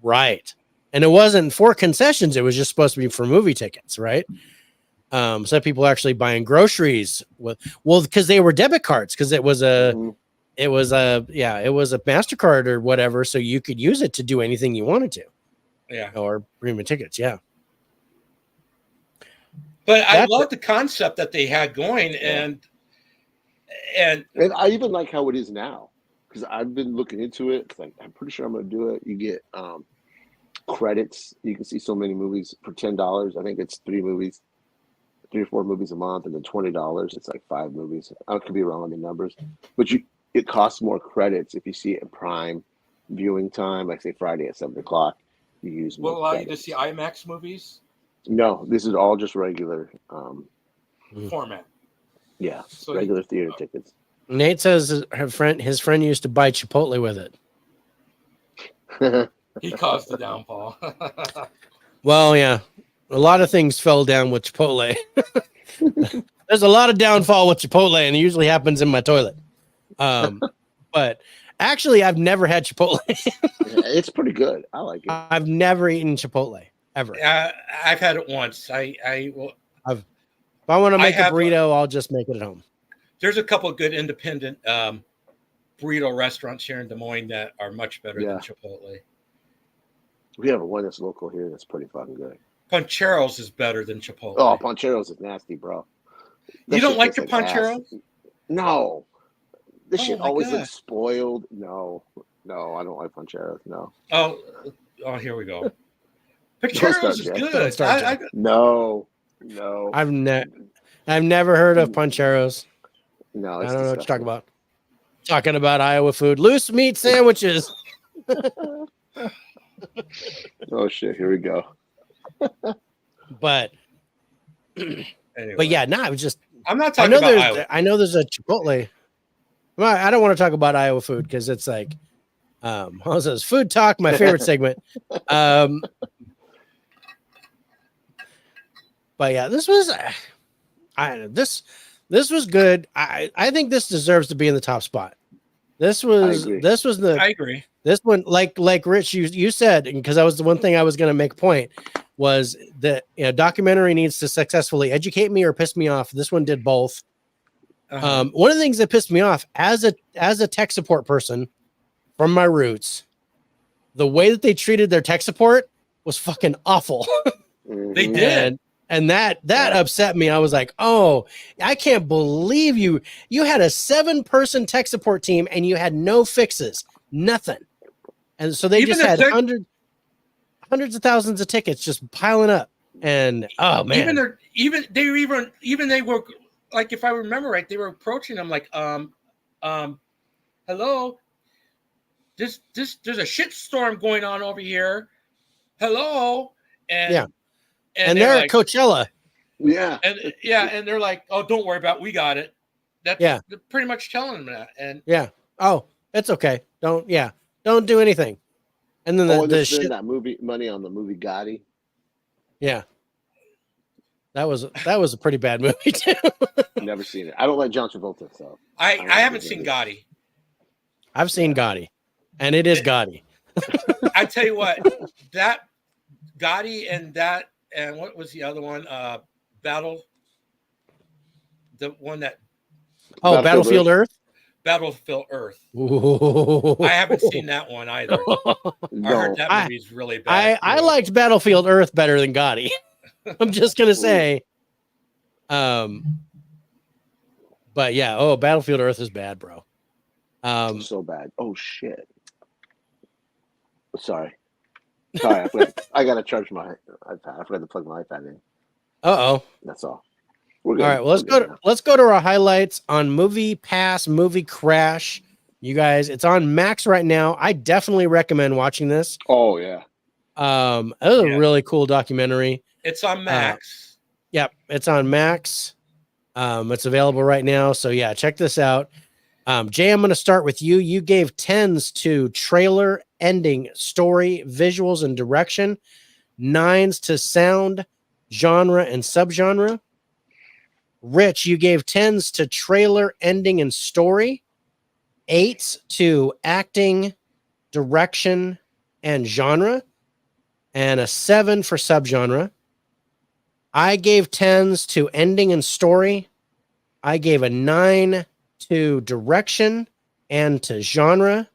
Right. And it wasn't for concessions. It was just supposed to be for movie tickets, right? So people actually buying groceries because they were debit cards, because it was a Mhm. it was a MasterCard or whatever, so you could use it to do anything you wanted to. Yeah. Or premium tickets, yeah. But I That's love the concept that they had going, and And I even like how it is now, because I've been looking into it. Like, I'm pretty sure I'm going to do it. You get credits. You can see so many movies for $10. I think it's 3 or 4 movies a month, and then $20. It's like 5 movies. I could be wrong on the numbers, but it costs more credits if you see it in prime viewing time, like say Friday at 7:00. You use more will allow you to credits. see IMAX movies No, this is all just regular. format. Yeah, So regular theater tickets. Nate says his friend used to buy Chipotle with it. he caused the downfall. Well, yeah, a lot of things fell down with Chipotle. There's a lot of downfall with Chipotle, and it usually happens in my toilet. But actually, I've never had Chipotle. It's pretty good. I like it. I've never eaten Chipotle ever. I've had it once. I will. If I want to make a have- burrito, I'll just make it at home. There's a couple of good independent burrito restaurants here in Des Moines that are much better than Chipotle. We have one that's local here that's pretty fucking good. Pancheros is better than Chipotle. Oh, Pancheros is nasty, bro. You don't like your Pancheros? No. This shit my always God. looks spoiled. No, I don't like Pancheros. No. Oh, here we go. Don't Pancheros start, is Jack. good. Don't start, I, Jack. No. I've never heard of Pancheros. No, I it's don't know what you're disgusting. talking about. Talking about Iowa food, loose meat sandwiches. Oh shit! Here we go. But anyway. yeah, no, I was just. I'm not talking about Iowa. I know there's a Chipotle. Well, I don't want to talk about Iowa food because it's like, also it's food talk, my favorite segment. But yeah, this was, this was good. I think this deserves to be in the top spot. This was I agree. This one, like Rich, you said, because that was the one thing I was going to make a point, was that documentary needs to successfully educate me or piss me off. This one did both. One of the things that pissed me off as a tech support person from my roots, the way that they treated their tech support was fucking awful. They did. And that upset me. I was like, oh, I can't believe you had a 7-person tech support team and you had no fixes, nothing. And so they just had hundreds of thousands of tickets just piling up. And oh man, they were like, if I remember right, they were approaching them like, hello, there's a shit storm going on over here. Hello. And they're like, at Coachella. Yeah. And they're like, oh, don't worry about it. We got it. They're pretty much telling them that. And oh, it's okay. Don't do anything. And then the shit, that movie money on the movie Gotti. Yeah. That was a pretty bad movie too. Never seen it. I don't like John Travolta, so I haven't seen Gotti. I've seen Gotti, and it is Gotti. I tell you what, that Gotti and what was the other one? Battlefield Earth. Battlefield Earth. Ooh. I haven't seen that one either. No. I heard that movie's really bad. I liked Battlefield Earth better than Gotti. I'm just gonna say. But yeah, Battlefield Earth is bad, bro. So bad. Oh shit. Sorry, I gotta charge my iPad. I forgot to plug my iPad in. That's all. We're good. All right, well, let's go to our highlights on Movie Pass, Movie Crash. You guys, it's on Max right now. I definitely recommend watching this. Oh yeah. It was a really cool documentary. It's on Max. Yep, it's on Max. It's available right now. So yeah, check this out. Jay, I'm going to start with you. You gave 10s to trailer, ending, story, visuals, and direction. 9s to sound, genre, and subgenre. Rich, you gave 10s to trailer, ending, and story, 8s to acting, direction, and genre, and a 7 for subgenre. I gave 10s to ending and story. I gave a 9 to direction and to genre,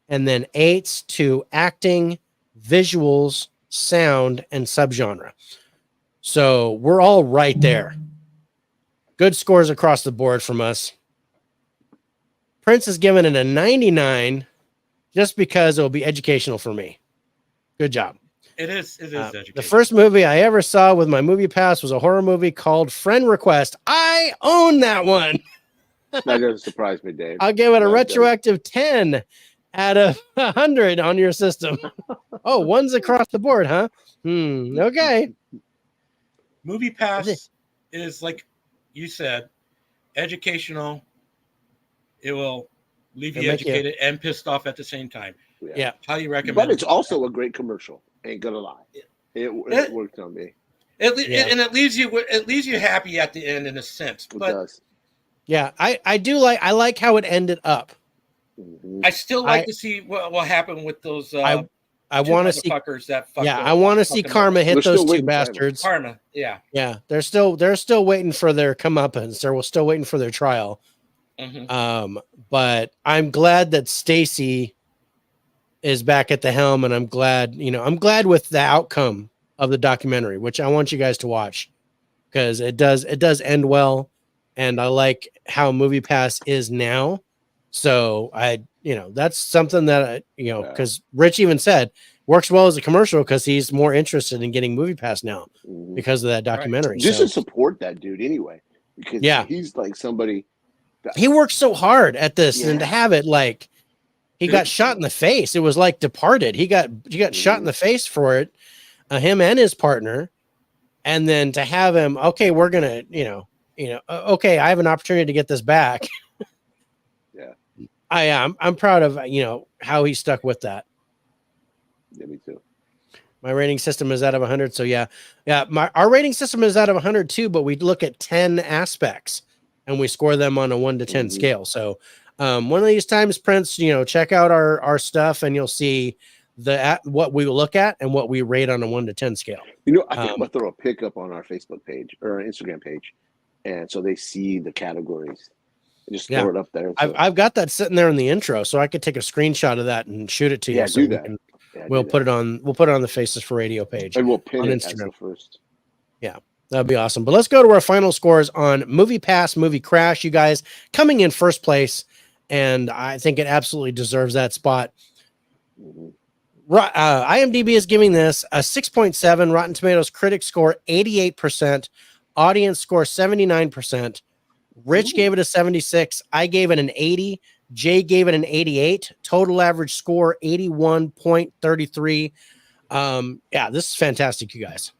and then 8s to acting, visuals, sound, and subgenre. So we're all right there. Good scores across the board from us. Prince is giving it a 99 just because it will be educational for me. Good job. It is educational. The first movie I ever saw with my movie pass was a horror movie called Friend Request. I own that one. That doesn't surprise me, Dave. I'll give it a retroactive 10 out of 100 on your system. Oh, one's across the board, huh? Okay. Movie Pass is, like you said, educational. It will leave you educated and pissed off at the same time. Yeah. Highly recommend. But it's also a great commercial. Ain't gonna lie. It worked on me. And it leaves you happy at the end in a sense. It But does. Yeah, I like how it ended up. Mm-hmm. I still like to see what happened with those I want to see fuckers that fucked yeah, I want to see Karma hit those two bastards. Karma, yeah. Yeah, they're still waiting for their comeuppance. They're still waiting for their trial. Mm-hmm. But I'm glad that Stacy is back at the helm, and I'm glad with the outcome of the documentary, which I want you guys to watch because it does end well, and I like how Movie Pass is now. So that's something that because Rich even said works well as a commercial because he's more interested in getting Movie Pass now because of that documentary. Right. Just to support that dude anyway, because he's like somebody. He worked so hard at this, and to have it like he got shot in the face. It was like Departed. He got shot in the face for it, him and his partner, and then to have him, okay, we're gonna, okay, I have an opportunity to get this back. I'm proud of how he stuck with that. Yeah, me too. My rating system is out of 100. So our rating system is out of 100 too, but we look at 10 aspects and we score them on a 1 to 10 scale. So one of these times, Prince, check out our stuff and you'll see what we look at and what we rate on a 1 to 10 scale. I think we'll throw a pickup on our Facebook page or our Instagram page, and so they see the categories. Just throw it up there. So. I've got that sitting there in the intro, so I could take a screenshot of that and shoot it to you. Yeah, so do that. We'll put it on the Faces for Radio page, and we'll pin on it Instagram as the first. Yeah, that'd be awesome. But let's go to our final scores on Movie Pass, Movie Crash. You guys coming in first place, and I think it absolutely deserves that spot. IMDb is giving this a 6.7. Rotten Tomatoes critic score 88%, audience score 79%. Rich gave it a 76. I gave it an 80. Jay gave it an 88. Total average score 81.33. This is fantastic, you guys.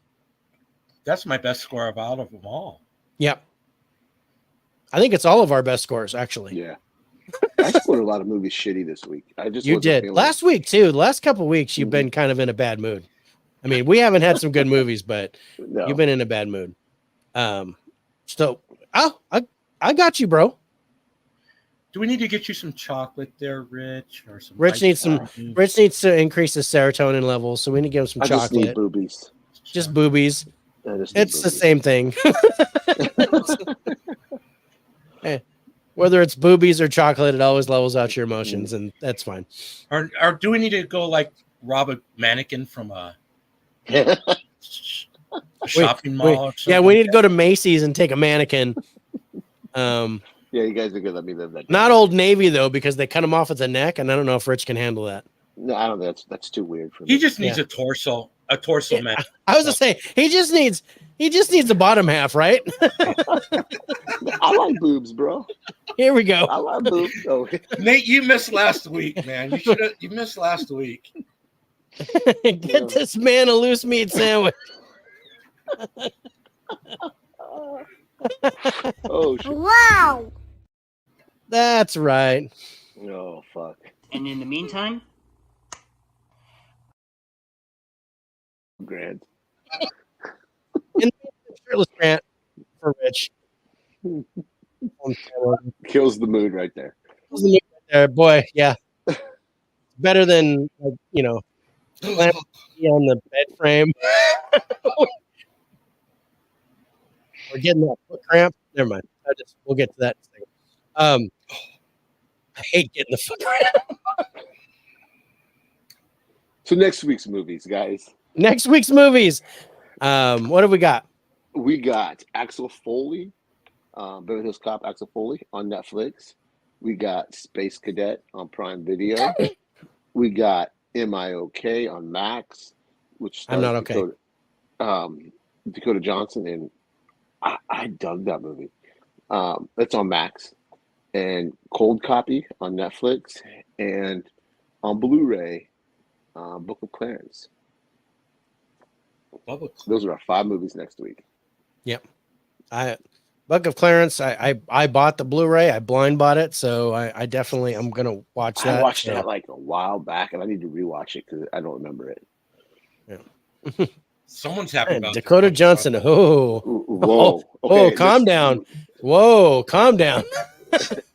That's my best score out of them all. Yep. I think it's all of our best scores, actually. Yeah. I scored a lot of movies shitty this week. You did. Last week, too. The last couple of weeks, you've been kind of in a bad mood. I mean, we haven't had some good movies, but you've been in a bad mood. I got you, bro. Do we need to get you some chocolate there, Rich? Or some Rich needs to increase his serotonin levels, so we need to give him some chocolate. Just need boobies. Just boobies. It's the same thing. Hey, whether it's boobies or chocolate, it always levels out your emotions, and that's fine. Or do we need to go like rob a mannequin from a shopping mall or something? Yeah, we need to go to Macy's and take a mannequin. Yeah, you guys are gonna let me live that. Not Old Navy though, because they cut them off at the neck, and I don't know if Rich can handle that. No, I don't know. That's too weird for me. He just needs a torso man. I was gonna say he just needs the bottom half, right? I like boobs, bro. Here we go. I like boobs. Oh. Nate, you missed last week, man. You missed last week. Get this man a loose meat sandwich. Oh shit. Wow. That's right. Oh fuck. And in the meantime, Grant. In the shirtless Grant for Rich. Kills the mood right there. Boy, yeah. Better than, like, on the bed frame. Or getting that foot cramp. Never mind. We'll get to that in a second. I hate getting the foot cramp. So next week's movies, guys. Next week's movies. What have we got? We got Axel Foley, Beverly Hills Cop Axel Foley on Netflix. We got Space Cadet on Prime Video. We got Am I Okay on Max, which I'm Not Okay. Dakota Johnson, and I dug that movie. That's on Max. And Cold Copy on Netflix, and on Blu-ray, Book of Clarence. Those are our 5 movies next week. Yep. Book of Clarence, I bought the Blu-ray. I blind bought it, so I definitely I'm gonna watch that. I watched that like a while back, and I need to rewatch it because I don't remember it. Yeah. Someone's happy about Dakota Johnson. Oh, whoa! Okay, calm down. Whoa, calm down.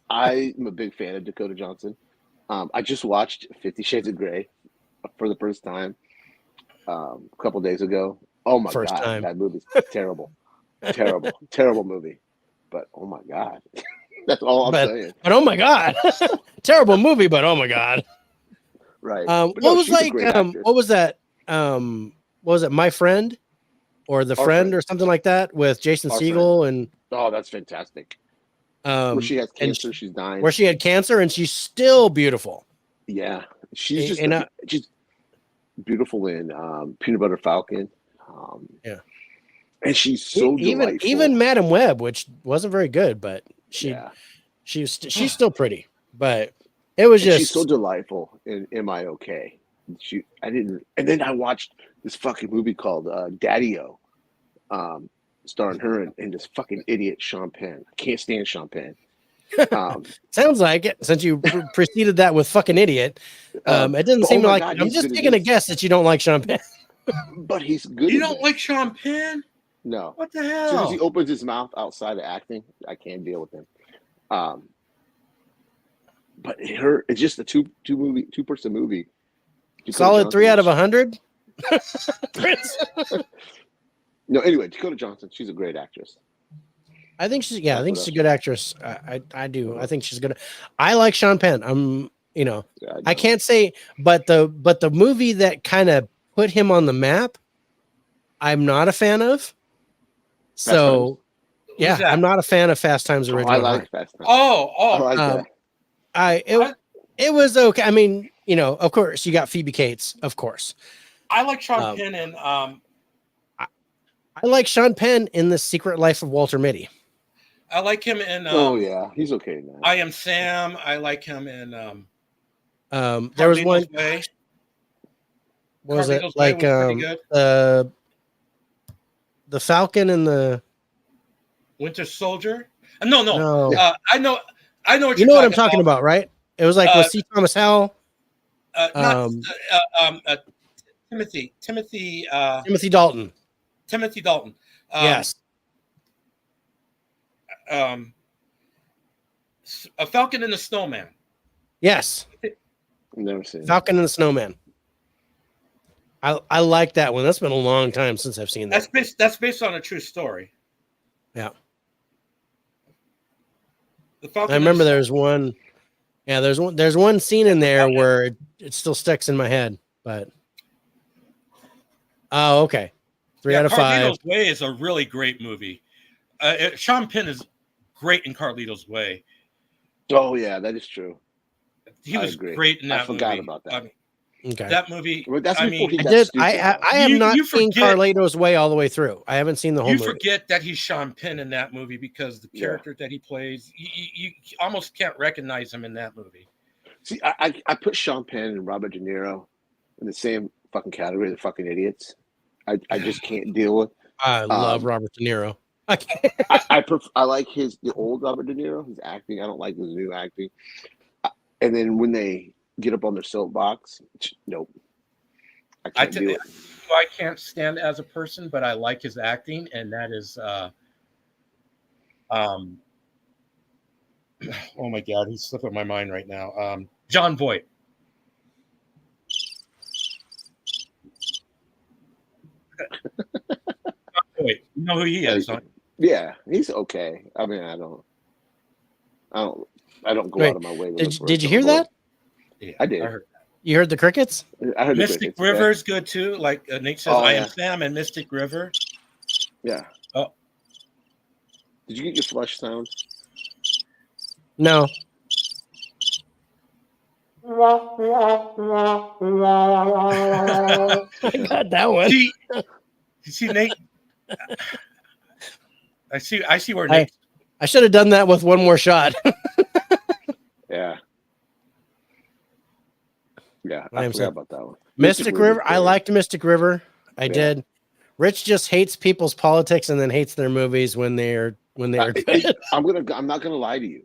I'm a big fan of Dakota Johnson. I just watched 50 Shades of Grey for the first time a couple days ago. Oh my God, that movie's terrible. terrible movie. But oh my God. That's all I'm saying. But oh my God. Terrible movie, but oh my God. Right. What was that? What was it? My Friend or The Friend or something like that with Jason Segel and oh, that's fantastic. Where she has cancer, she's dying. Where she had cancer and she's still beautiful. Yeah. She's just beautiful in Peanut Butter Falcon. Yeah. And she's so delightful. Even Madam Web, which wasn't very good, but she's still pretty. But it was she's so delightful in Am I Okay? And then I watched this fucking movie called Daddy-O, starring her and this fucking idiot Sean Penn. I can't stand Sean Penn. Sounds like it, since you preceded that with fucking idiot. It doesn't seem like God, I'm just taking a guess that you don't like Sean Penn. But he's good. You don't like Sean Penn? No. What the hell? As soon as he opens his mouth outside of acting, I can't deal with him. But it's just a two-person movie. Solid 3 out of 100. No, anyway, Dakota Johnson, she's a great actress. I think she's a good actress. I do. I think she's good. I like Sean Penn. I can't say, but the movie that kind of put him on the map, I'm not a fan of. So, I'm not a fan of Fast Times at Ridgemont High. I like Fast Times. I like that. It was okay. I mean, of course, you got Phoebe Cates, of course. I like Sean Penn and I like Sean Penn in The Secret Life of Walter Mitty. I like him in he's okay now. I Am Sam. I like him in there was one Way. What was it like the Falcon and the Winter Soldier? No. I know what you know what I'm talking about, right? It was like with C. Thomas Howell. Timothy Dalton. Timothy Dalton. Yes. A Falcon and the Snowman. Yes. Never seen Falcon and the Snowman. I like that one. That's been a long time since I've seen that. That's based on a true story. Yeah. I remember there's one. Yeah, there's one scene in there where it still sticks in my head. But okay. 3 out of 5. Carlito's Way is a really great movie. Sean Penn is great in Carlito's Way. Oh yeah, that is true. He was great in that movie. I forgot about that. Okay. That movie. Well, that's I have not seen Carlito's Way all the way through. I haven't seen the whole movie. You forget that he's Sean Penn in that movie because the character that he plays, you almost can't recognize him in that movie. See, I put Sean Penn and Robert De Niro in the same fucking category. They're fucking idiots. I just can't deal with. I love Robert De Niro. I like the old Robert De Niro. His acting. I don't like his new acting. And then when they get up on their soapbox, nope. I can't do it. I can't stand as a person, but I like his acting, and that is Oh my God, he's slipping my mind right now. John Voight. Wait, you know who he is? Huh? Yeah, he's okay. I mean, I don't go Wait, out of my way. Did you hear that? Yeah, I did. You heard the crickets? I heard Mystic the crickets, River's good too. Like Nate says, I am Sam and Mystic River. Yeah. Oh, did you get your flush sound? No. I got that one. See, Nate. I see where Nate. I should have done that with one more shot. Yeah. Yeah, I forgot about that one. Mystic River. I liked Mystic River. I did. Rich just hates people's politics and then hates their movies when they're good. I'm not gonna lie to you.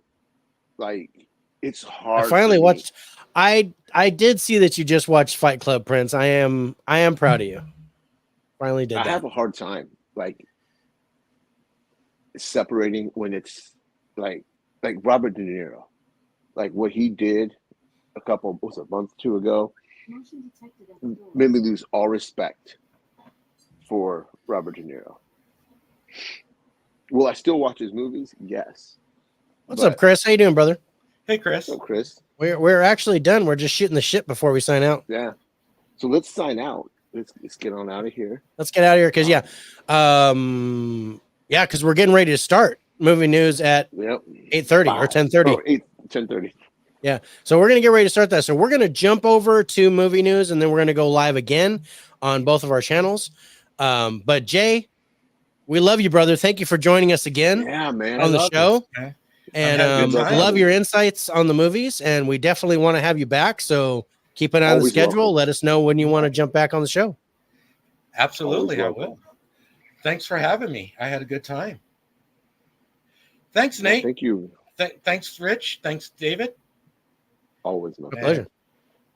Like, it's hard. I finally watched. I did see that you just watched Fight Club, Prince. I am proud of you. Finally did that. I have a hard time like separating when it's like Robert De Niro, like what he did a month or two ago, made me lose all respect for Robert De Niro. Will I still watch his movies? Yes. What's up, Chris? How you doing, brother? Hey, Chris. Hello, Chris. We're actually done. We're just shooting the shit before we sign out. Yeah. So let's sign out. Let's get on out of here. Let's get out of here because because we're getting ready to start movie news at 8:30 or 10:30. 10:30. Yeah. So we're gonna get ready to start that. So we're gonna jump over to movie news and then we're gonna go live again on both of our channels. But Jay, we love you, brother. Thank you for joining us again. Yeah, man. On the show. And love your insights on the movies, and we definitely want to have you back. So keep an eye on the schedule. Welcome. Let us know when you want to jump back on the show. Absolutely, I will. Thanks for having me. I had a good time. Thanks, Nate. Thank you. Thanks, Rich. Thanks, David. Always my pleasure.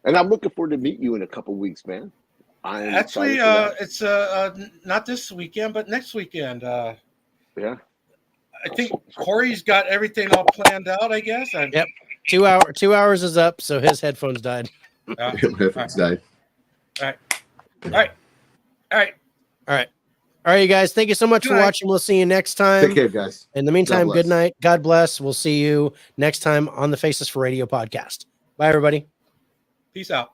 And I'm looking forward to meet you in a couple of weeks, man. Actually, it's not this weekend, but next weekend. Yeah. I think Corey's got everything all planned out, I guess. Yep. 2 hours is up, so his headphones died. My headphones died. All right, you guys. Thank you so much for watching. We'll see you next time. Take care, guys. In the meantime, good night. God bless. We'll see you next time on the Faces for Radio podcast. Bye, everybody. Peace out.